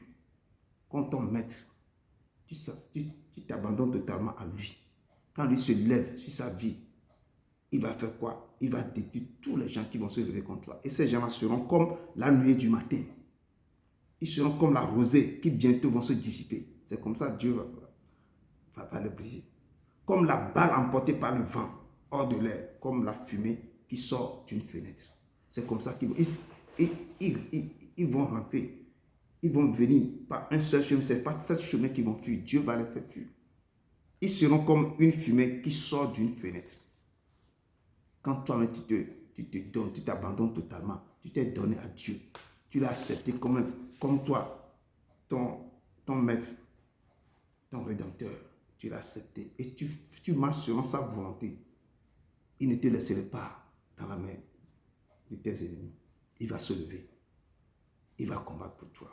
comme ton maître, tu t'abandonnes totalement à lui. Quand lui se lève sur sa vie, il va faire quoi? Il va détruire tous les gens qui vont se lever contre toi. Et ces gens-là seront comme la nuée du matin. Ils seront comme la rosée qui bientôt vont se dissiper. C'est comme ça que Dieu va les briser. Comme la balle emportée par le vent hors de l'air, comme la fumée qui sort d'une fenêtre. C'est comme ça qu'ils vont rentrer. Ils vont venir par un seul chemin. Ce n'est pas ce chemin qu'ils vont fuir. Dieu va les faire fuir. Ils seront comme une fumée qui sort d'une fenêtre. Quand toi-même tu te donnes, tu t'abandonnes totalement, tu t'es donné à Dieu. Tu l'as accepté comme toi, ton maître, ton rédempteur. Tu l'as accepté et tu marches selon sa volonté. Il ne te laisserait pas dans la main de tes ennemis. Il va se lever. Il va combattre pour toi.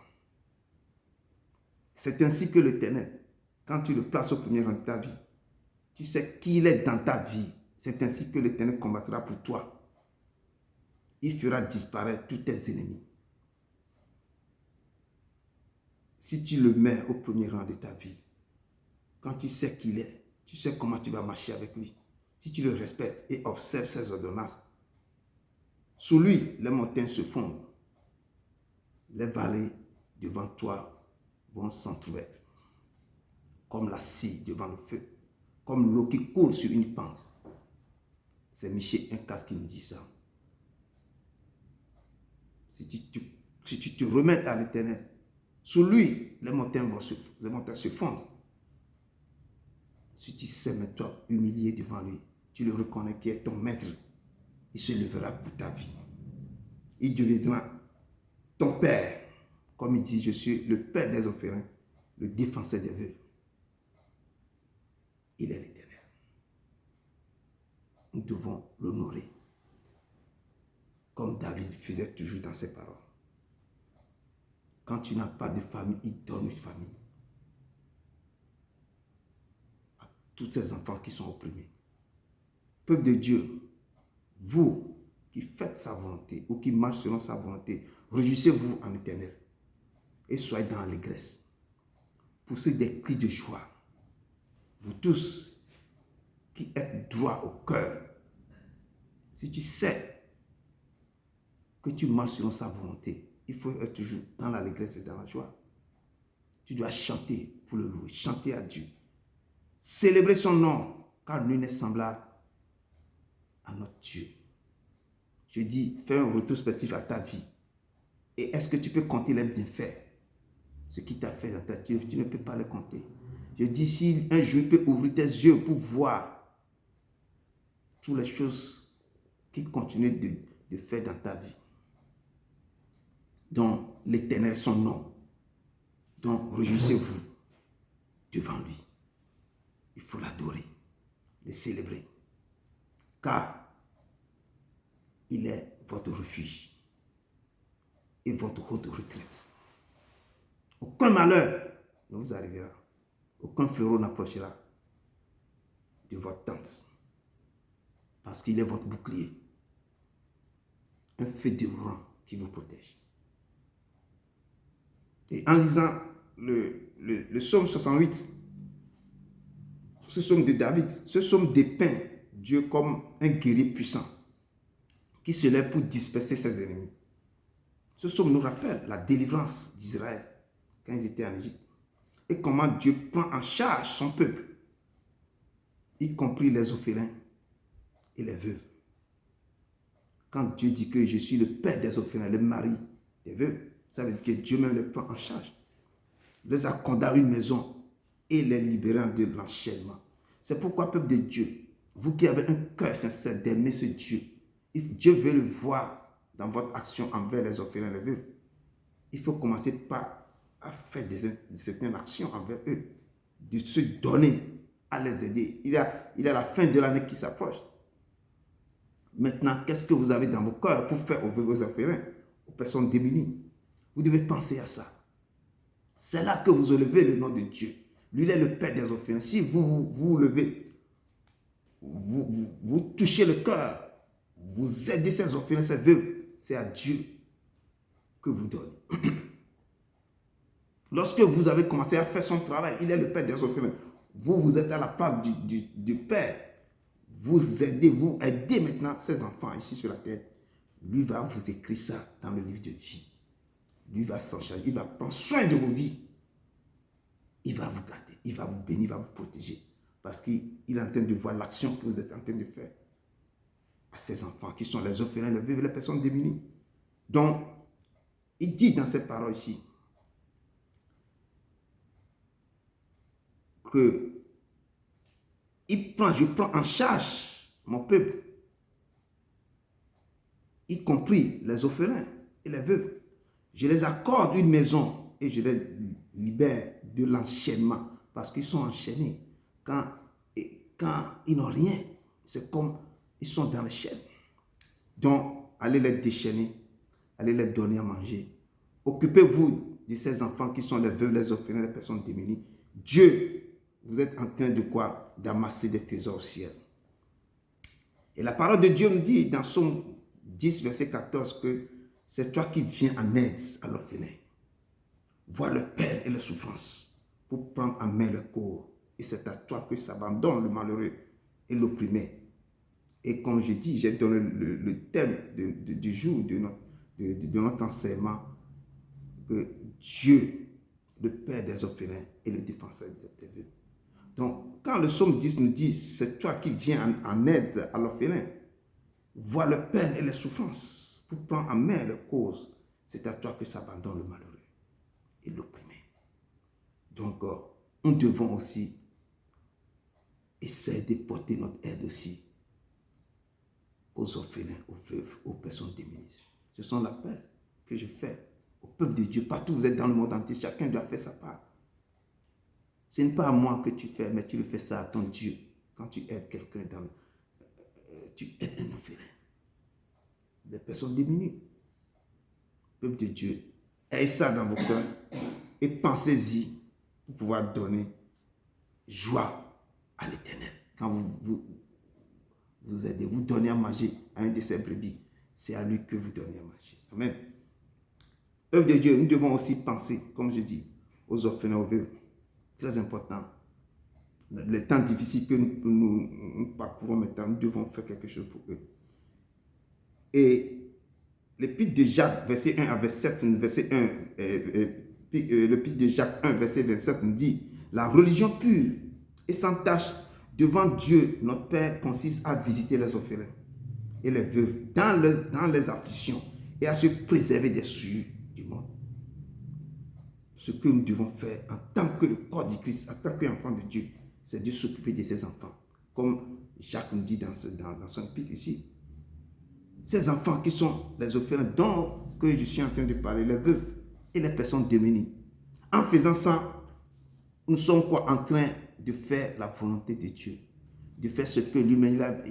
C'est ainsi que l'Éternel, quand tu le places au premier rang de ta vie, tu sais qui il est dans ta vie. C'est ainsi que l'Éternel combattra pour toi. Il fera disparaître tous tes ennemis. Si tu le mets au premier rang de ta vie, quand tu sais qui il est, tu sais comment tu vas marcher avec lui. Si tu le respectes et observes ses ordonnances, sous lui, les montagnes se fondent. Les vallées devant toi vont s'entr'ouvrir, comme la scie devant le feu, comme l'eau qui coule sur une pente. C'est Michée 1,4 qui nous dit ça. Si tu te remets à l'Éternel, sous lui, les montagnes se fondent. Si tu sais maintenant humilier devant lui, tu le reconnais qui est ton maître, il se lèvera pour ta vie. Il deviendra ton père. Comme il dit, je suis le père des orphelins, le défenseur des veuves. Il est l'Éternel. Nous devons l'honorer, comme David faisait toujours dans ses paroles. Quand tu n'as pas de famille, il donne une famille à tous ces enfants qui sont opprimés. Peuple de Dieu, vous qui faites sa volonté ou qui marchez selon sa volonté, réjouissez-vous en Éternel et soyez dans l'allégresse. Poussez des cris de joie. Vous tous qui êtes droits au cœur, si tu sais que tu marches selon sa volonté, il faut être toujours dans l'allégresse et dans la joie. Tu dois chanter pour le louer, chanter à Dieu. Célébrer son nom, car nul n'est semblable à notre Dieu. Je dis, fais un rétrospectif à ta vie. Et est-ce que tu peux compter les bienfaits? Ce qui t'a fait dans ta vie, tu ne peux pas les compter. Je dis, si un jour tu peux ouvrir tes yeux pour voir toutes les choses qu'il continue de faire dans ta vie. Donc, l'Éternel, son nom. Donc, réjouissez-vous devant lui. Il faut l'adorer, le célébrer. Car il est votre refuge et votre haute retraite. Aucun malheur ne vous arrivera. Aucun fléau n'approchera de votre tente. Parce qu'il est votre bouclier. Un feu dévorant qui vous protège. Et en lisant le psaume 68, ce psaume de David, ce psaume dépeint Dieu comme un guerrier puissant qui se lève pour disperser ses ennemis. Ce psaume nous rappelle la délivrance d'Israël quand ils étaient en Égypte et comment Dieu prend en charge son peuple, y compris les orphelins et les veuves. Quand Dieu dit que je suis le père des orphelins, le mari des veuves, ça veut dire que Dieu même les prend en charge, les accorde à une maison et les libérant de l'enchaînement. C'est pourquoi, peuple de Dieu, vous qui avez un cœur sincère d'aimer ce Dieu, Dieu veut le voir dans votre action envers les orphelins et les veuves. Il faut commencer par à faire certaines actions envers eux, de se donner, à les aider. Il y a la fin de l'année qui s'approche. Maintenant, qu'est-ce que vous avez dans vos cœurs pour faire aux veuves, aux orphelins, aux personnes démunies? Vous devez penser à ça. C'est là que vous élevez le nom de Dieu. Lui, il est le Père des orphelins. Si vous levez, vous touchez le cœur, vous aidez ces orphelins, ces veuves, c'est à Dieu que vous donnez. Lorsque vous avez commencé à faire son travail, il est le Père des orphelins. Vous êtes à la place du Père. Vous aidez maintenant ces enfants ici sur la terre. Lui va vous écrire ça dans le livre de vie. Lui va s'en charger. Il va prendre soin de vos vies. Il va vous garder. Il va vous bénir. Il va vous protéger. Parce qu'il est en train de voir l'action que vous êtes en train de faire à ces enfants qui sont les orphelins, les veuves, les personnes démunies. Donc, il dit dans ces paroles ici que je prends en charge mon peuple, y compris les orphelins et les veuves. Je les accorde une maison et je les libère de l'enchaînement parce qu'ils sont enchaînés. Quand ils n'ont rien, c'est comme ils sont dans les chaînes. Donc, allez les déchaîner, allez les donner à manger. Occupez-vous de ces enfants qui sont les veuves, les orphelins, les personnes démunies. Dieu, vous êtes en train de quoi? D'amasser des trésors au ciel. Et la parole de Dieu nous dit dans Psaume 10, verset 14, que c'est toi qui viens en aide à l'orphelin. Voir le peine et les souffrances pour prendre en main le corps. Et c'est à toi que s'abandonne le malheureux et l'opprimé. Et comme je dis, j'ai donné le thème du jour de notre enseignement, que Dieu, le Père des orphelins, est le défenseur des veuves. Donc, quand le psaume 10 nous dit, c'est toi qui viens en aide à l'orphelin, vois le peine et les souffrances pour prendre en main les causes, c'est à toi que s'abandonne le malheureux et l'opprimé. Donc, nous devons aussi essayer de porter notre aide aussi aux orphelins, aux veuves, aux personnes démunies. Ce sont la paix que je fais au peuple de Dieu. Partout où vous êtes dans le monde entier, chacun doit faire sa part. Ce n'est pas à moi que tu fais, mais tu le fais ça à ton Dieu. Quand tu aides quelqu'un, tu aides un orphelin. Des personnes démunies. Peuple de Dieu, ayez ça dans vos cœurs et pensez-y pour pouvoir donner joie à l'Éternel. Quand vous aidez, vous donnez à manger à un de ses brebis, c'est à lui que vous donnez à manger. Amen. Peuple de Dieu, nous devons aussi penser, comme je dis, aux orphelins, aux veuves. Très important. Les temps difficiles que nous parcourons maintenant, nous devons faire quelque chose pour eux. Et l'épître de Jacques, verset 1 à verset 7, l'épître de Jacques 1, verset 27 nous dit, la religion pure et sans tache devant Dieu, notre Père, consiste à visiter les orphelins et les veuves dans les afflictions et à se préserver des souillures du monde. Ce que nous devons faire en tant que le corps du Christ, en tant qu'enfant de Dieu, c'est de s'occuper de ses enfants. Comme Jacques nous dit dans son épître ici. Ces enfants qui sont les orphelins dont que je suis en train de parler, les veuves et les personnes démunies. En faisant ça, nous sommes quoi en train de faire la volonté de Dieu, de faire ce que lui-même,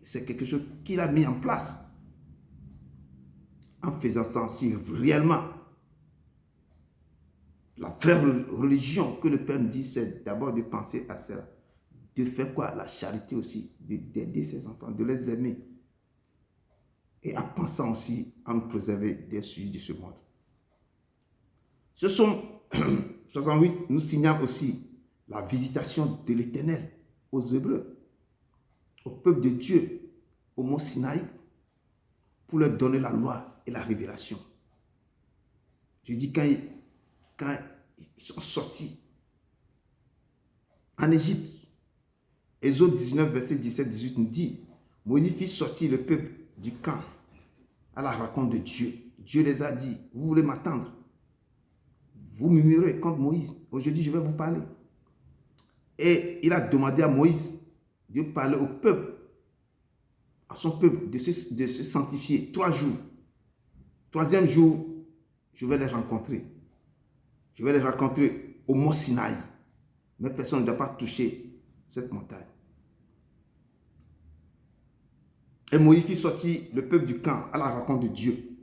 c'est quelque chose qu'il a mis en place. En faisant ça, si réellement la vraie religion que le Père nous dit, c'est d'abord de penser à cela, de faire quoi? La charité aussi, d'aider ses enfants, de les aimer. Et en pensant aussi à nous préserver des sujets de ce monde. Ce psaume 68 nous signale aussi la visitation de l'Éternel aux Hébreux, au peuple de Dieu, au mont Sinaï, pour leur donner la loi et la révélation. Je dis quand ils sont sortis en Égypte, Exode 19, verset 17-18 nous dit, Moïse fit sortir le peuple du camp à la rencontre de Dieu. Dieu les a dit, vous voulez m'attendre? Vous murmurez contre Moïse. Aujourd'hui, je vais vous parler. Et il a demandé à Moïse de parler au peuple, à son peuple, de se sanctifier 3 jours. 3e jour, je vais les rencontrer. Je vais les rencontrer au mont Sinaï. Mais personne ne doit pas toucher cette montagne. Et Moïse fit sortir le peuple du camp à la rencontre de Dieu.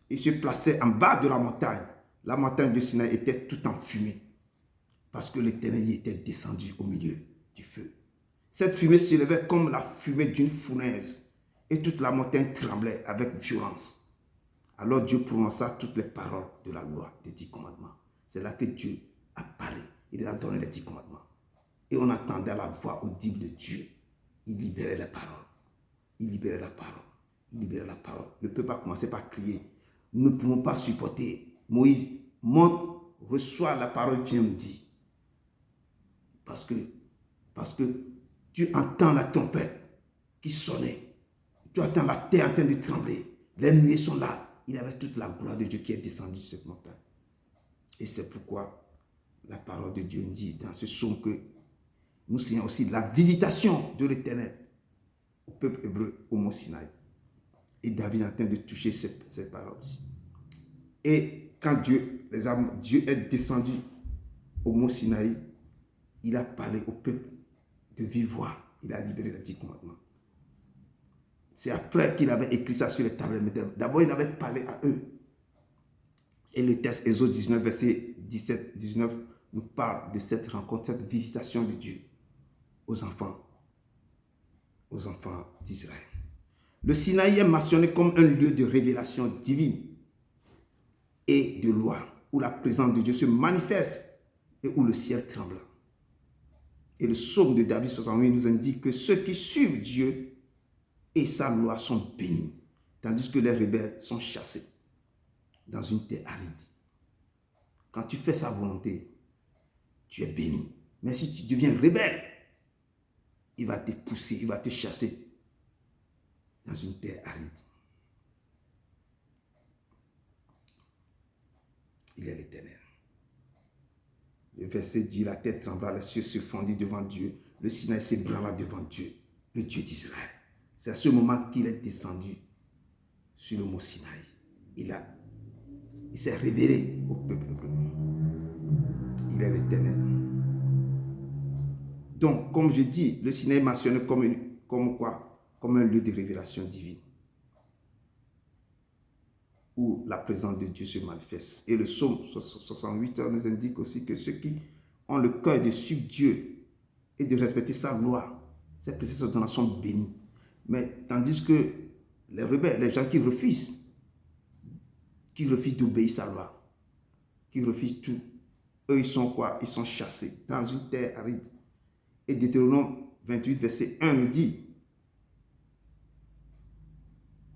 Il se plaçait en bas de la montagne. La montagne de Sinaï était tout en fumée. Parce que l'Éternel y était descendu au milieu du feu. Cette fumée s'élevait comme la fumée d'une fournaise. Et toute la montagne tremblait avec violence. Alors Dieu prononça toutes les paroles de la loi des 10 commandements. C'est là que Dieu a parlé. Il a donné les 10 commandements. Et on attendait la voix audible de Dieu. Il libérait les paroles. Il libérait la parole. Il libérait la parole. Le peuple a commencé par crier. Nous ne pouvons pas supporter. Moïse, monte, reçois la parole, viens me dire. Parce que tu entends la trompette qui sonnait. Tu entends la terre en train de trembler. Les nuées sont là. Il y avait toute la gloire de Dieu qui est descendue sur cette montagne. Et c'est pourquoi la parole de Dieu dit dans ce psaume que nous signons aussi la visitation de l'Éternel au peuple hébreu au mont Sinaï. Et David est en train de toucher ces paroles aussi. Et quand Dieu est descendu au mont Sinaï, il a parlé au peuple de vive voix. Il a libéré les 10 commandements. C'est après qu'il avait écrit ça sur les tablettes. D'abord, il avait parlé à eux. Et le texte Exode 19, verset 17-19 nous parle de cette rencontre, cette visitation de Dieu aux enfants d'Israël. Le Sinaï est mentionné comme un lieu de révélation divine et de loi, où la présence de Dieu se manifeste et où le ciel tremble. Et le psaume de David 68 nous indique que ceux qui suivent Dieu et sa loi sont bénis, tandis que les rebelles sont chassés dans une terre aride. Quand tu fais sa volonté, tu es béni. Mais si tu deviens rebelle, il va te pousser, il va te chasser dans une terre aride. Il est l'Éternel. Le verset dit, la terre trembla, les cieux se fondit devant Dieu, le Sinaï s'ébranla devant Dieu, le Dieu d'Israël. C'est à ce moment qu'il est descendu sur le mont Sinaï. Il s'est révélé au peuple hébreu. Il est l'Éternel. Donc, comme je dis, le Sinaï est mentionné comme un lieu de révélation divine, où la présence de Dieu se manifeste. Et le psaume 68 nous indique aussi que ceux qui ont le cœur de suivre Dieu et de respecter sa loi, ses préceptes sont bénis. Mais tandis que les rebelles, les gens qui refusent d'obéir à sa loi, qui refusent tout, eux, ils sont quoi? Ils sont chassés dans une terre aride. Et Deutéronome 28, verset 1 nous dit,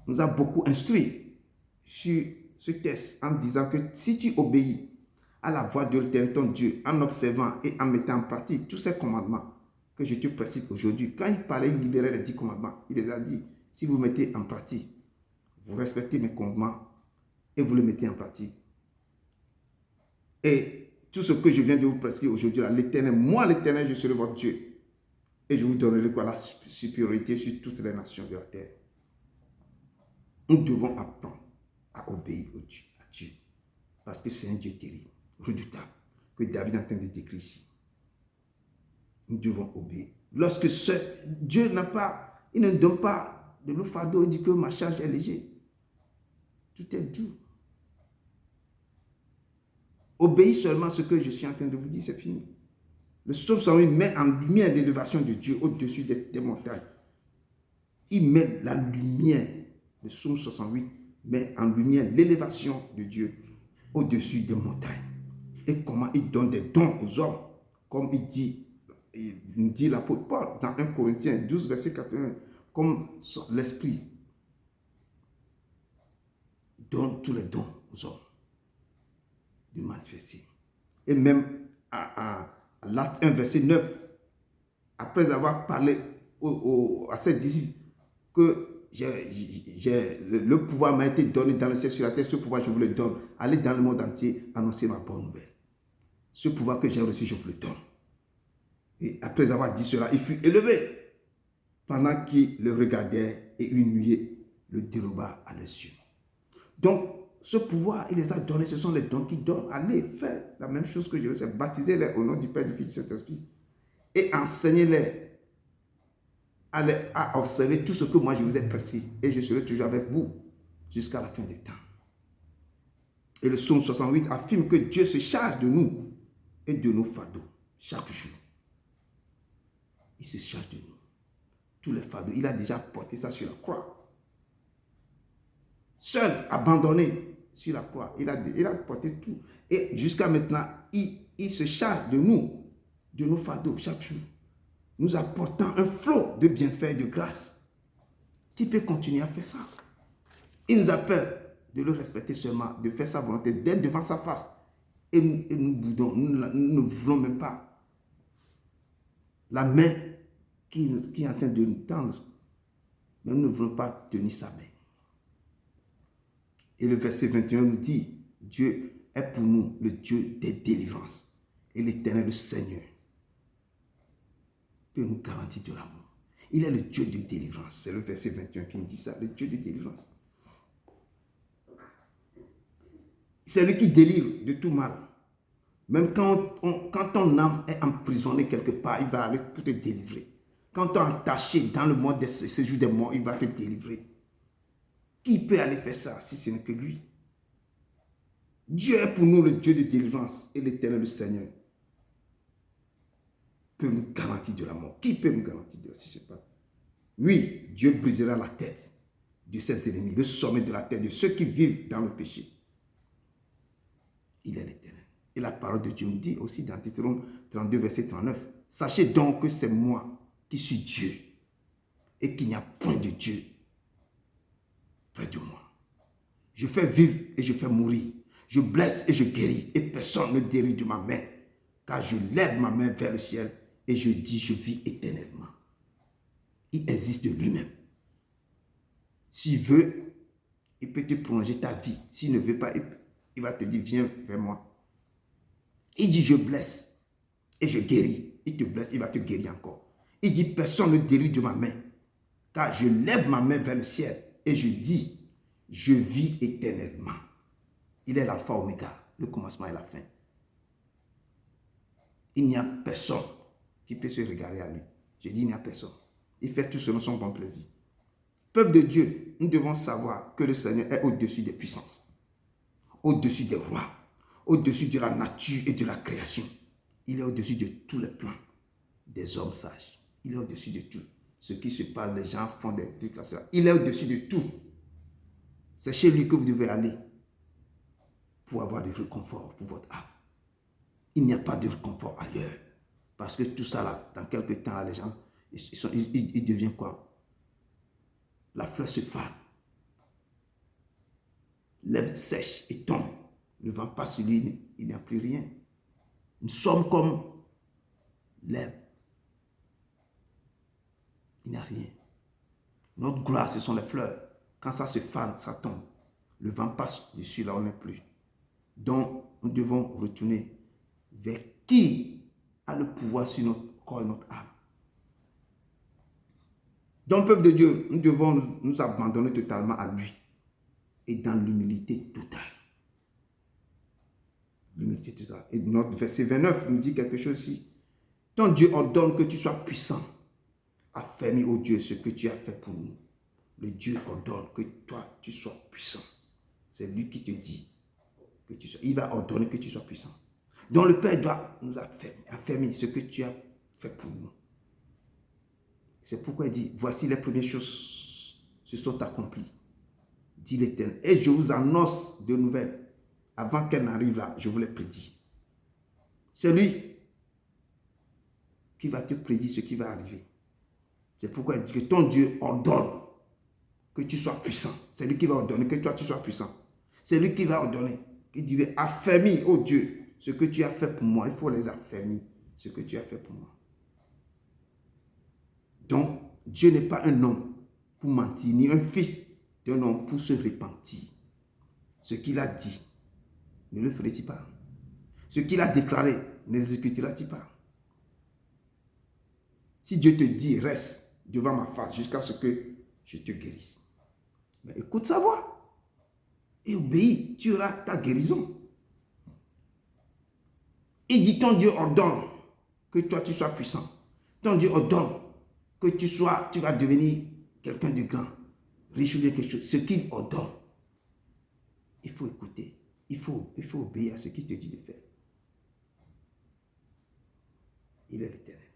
nous a beaucoup instruit sur ce texte en disant que si tu obéis à la voix de l'Éternel ton Dieu en observant et en mettant en pratique tous ces commandements que je te précise aujourd'hui, quand il parlait, il libérait les 10 commandements, il les a dit, si vous mettez en pratique, vous respectez mes commandements et vous le mettez en pratique. Et tout ce que je viens de vous prescrire aujourd'hui, l'Éternel, moi l'Éternel, je serai votre Dieu. Et je vous donnerai quoi? La supériorité sur toutes les nations de la terre. Nous devons apprendre à obéir à Dieu. Parce que c'est un Dieu terrible, redoutable, que David est en train de décrire ici. Nous devons obéir. Lorsque Dieu il ne donne pas de l'eau fardeau, il dit que ma charge est légère. Tout est dur. Obéis seulement à ce que je suis en train de vous dire, c'est fini. Le psaume 108 met en lumière l'élévation de Dieu au-dessus des montagnes. Il met la lumière, le psaume 68 met en lumière l'élévation de Dieu au-dessus des montagnes. Et comment il donne des dons aux hommes, comme il dit l'apôtre Paul dans 1 Corinthiens 12, verset 81, comme l'Esprit donne tous les dons aux hommes de manifester. Et même à l'acte 1, verset 9, après avoir parlé à ses disciples que le pouvoir m'a été donné dans le ciel sur la terre, ce pouvoir je vous le donne. Allez dans le monde entier, annoncer ma bonne nouvelle. Ce pouvoir que j'ai reçu, je vous le donne. Et après avoir dit cela, il fut élevé pendant qu'il le regardait et une nuée le déroba à les yeux. Donc, ce pouvoir, il les a donnés, ce sont les dons qu'il donne. Allez faire la même chose que je veux, c'est baptiser-les au nom du Père, du Fils et du Saint-Esprit et enseignez-les à observer tout ce que moi je vous ai prescrit et je serai toujours avec vous jusqu'à la fin des temps. Et le psaume 68 affirme que Dieu se charge de nous et de nos fardeaux chaque jour. Il se charge de nous. Tous les fardeaux, il a déjà porté ça sur la croix. Seul, abandonné sur la croix, il a porté tout. Et jusqu'à maintenant, il se charge de nous, de nos fardeaux chaque jour, nous apportant un flot de bienfaits et de grâce. Qui peut continuer à faire ça? Il nous appelle de le respecter seulement, de faire sa volonté, d'être devant sa face. Et nous boudons, nous ne voulons même pas. La main qui est en train de nous tendre, mais nous ne voulons pas tenir sa main. Et le verset 21 nous dit, Dieu est pour nous le Dieu des délivrances. Et l'Éternel, le Seigneur, peut nous garantir de l'amour. Il est le Dieu de délivrance. C'est le verset 21 qui nous dit ça, le Dieu de délivrance. C'est lui qui délivre de tout mal. Même quand ton âme est emprisonnée quelque part, il va aller pour te délivrer. Quand tu es entaché dans le monde des séjours des morts, il va te délivrer. Qui peut aller faire ça si ce n'est que lui? Dieu est pour nous le Dieu de délivrance et l'Éternel, le Seigneur, peut nous garantir de la mort. Qui peut nous garantir de la mort si ce n'est pas? Oui, Dieu brisera la tête de ses ennemis, le sommet de la tête de ceux qui vivent dans le péché. Il est l'Éternel. Et la parole de Dieu nous dit aussi dans Deutéronome 32, verset 39, sachez donc que c'est moi qui suis Dieu et qu'il n'y a point de Dieu près de moi. Je fais vivre et je fais mourir. Je blesse et je guéris et personne ne dérive de ma main. Car je lève ma main vers le ciel et je dis je vis éternellement. Il existe de lui-même. S'il veut, il peut te prolonger ta vie. S'il ne veut pas, il va te dire viens vers moi. Il dit je blesse et je guéris. Il te blesse, il va te guérir encore. Il dit personne ne dérive de ma main. Car je lève ma main vers le ciel et je dis je vis éternellement. Il est l'alpha oméga, le commencement et la fin. Il n'y a personne qui peut se regarder à lui. Je dis il n'y a personne. Il fait tout selon son bon plaisir. Peuple de Dieu, nous devons savoir que le Seigneur est au-dessus des puissances, au-dessus des rois, au-dessus de la nature et de la création. Il est au-dessus de tous les plans des hommes sages. Il est au-dessus de tout. Ce qui se passe, les gens font des trucs là, cela. Il est au-dessus de tout. C'est chez lui que vous devez aller pour avoir du réconfort pour votre âme. Il n'y a pas de réconfort ailleurs. Parce que tout ça là, dans quelques temps, les gens, ils deviennent quoi? La fleur se fane. L'herbe sèche et tombe. Le vent passe sur lui, il n'y a plus rien. Nous sommes comme l'herbe. Il n'y a rien. Notre gloire, ce sont les fleurs. Quand ça se fane, ça tombe. Le vent passe dessus, là on n'est plus. Donc, nous devons retourner vers qui a le pouvoir sur notre corps et notre âme. Donc, peuple de Dieu, nous devons nous abandonner totalement à lui et dans l'humilité totale. L'humilité totale. Et notre verset 29 nous dit quelque chose ici. Ton Dieu ordonne que tu sois puissant. Affermis, ô Dieu, ce que tu as fait pour nous. Le Dieu ordonne que toi, tu sois puissant. C'est lui qui te dit que tu sois. Il va ordonner que tu sois puissant. Donc le Père doit nous affermir ce que tu as fait pour nous. C'est pourquoi il dit, voici les premières choses se sont accomplies, dit l'Éternel. Et je vous annonce de nouvelles. Avant qu'elles n'arrivent là, je vous les prédis. C'est lui qui va te prédire ce qui va arriver. C'est pourquoi il dit que ton Dieu ordonne que tu sois puissant. C'est lui qui va ordonner que toi tu sois puissant. C'est lui qui va ordonner. Il dit, affermis, ô Dieu, ce que tu as fait pour moi. Il faut les affermir, ce que tu as fait pour moi. Donc, Dieu n'est pas un homme pour mentir, ni un fils d'un homme pour se repentir. Ce qu'il a dit, ne le ferait-il pas? Ce qu'il a déclaré, ne l'exécutera-t-il pas? Si Dieu te dit, reste devant ma face jusqu'à ce que je te guérisse. Mais écoute sa voix et obéis, tu auras ta guérison. Il dit, ton Dieu ordonne que toi tu sois puissant. Ton Dieu ordonne que tu vas devenir quelqu'un de grand, riche ou bien quelque chose. Ce qu'il ordonne, il faut écouter. Il faut obéir à ce qu'il te dit de faire. Il est l'Éternel.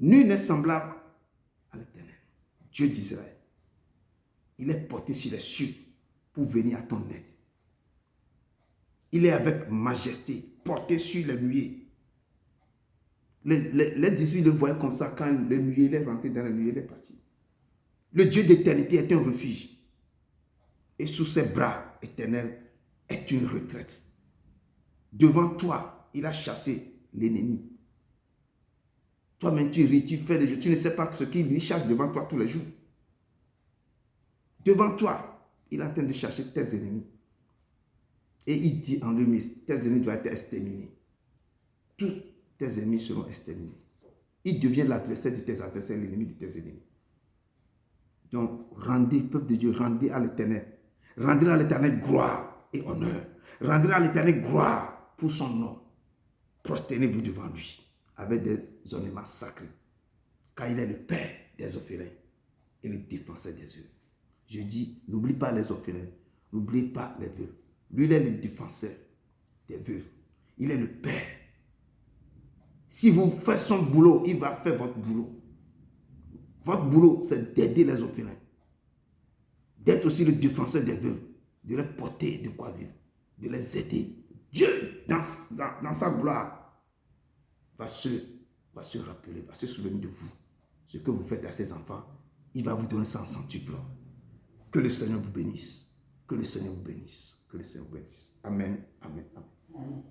Nul n'est semblable à l'Éternel, Dieu d'Israël. Il est porté sur les cieux pour venir à ton aide. Il est avec majesté, porté sur les nuées. Les disciples le voyaient comme ça quand le nuée est rentré dans la nuée, il est parti. Le Dieu d'éternité est un refuge. Et sous ses bras éternels est une retraite. Devant toi, il a chassé l'ennemi. Toi-même, tu ris, tu fais des jeux. Tu ne sais pas ce qu'il lui chasse devant toi tous les jours. Devant toi, il est en train de chercher tes ennemis. Et il dit en lui, tes ennemis doivent être exterminés. Tous tes ennemis seront exterminés. Il devient l'adversaire de tes adversaires, l'ennemi de tes ennemis. Donc, rendez, peuple de Dieu, rendez à l'Éternel. Rendez à l'Éternel gloire et honneur. Rendez à l'Éternel gloire pour son nom. Prosternez-vous devant lui avec des ornements sacrés. Car il est le Père des orphelins et le défenseur des veuves. Je dis, n'oublie pas les orphelins, n'oublie pas les veuves. Lui, il est le défenseur des veuves. Il est le Père. Si vous faites son boulot, il va faire votre boulot. Votre boulot, c'est d'aider les orphelins. D'être aussi le défenseur des veuves. De les porter de quoi vivre. De les aider. Dieu, dans sa gloire, va se rappeler, va se souvenir de vous. Ce que vous faites à ses enfants, il va vous donner ça en centuple. Que le Seigneur vous bénisse. Que le Seigneur vous bénisse. Que le Seigneur vous bénisse. Amen. Amen. Amen.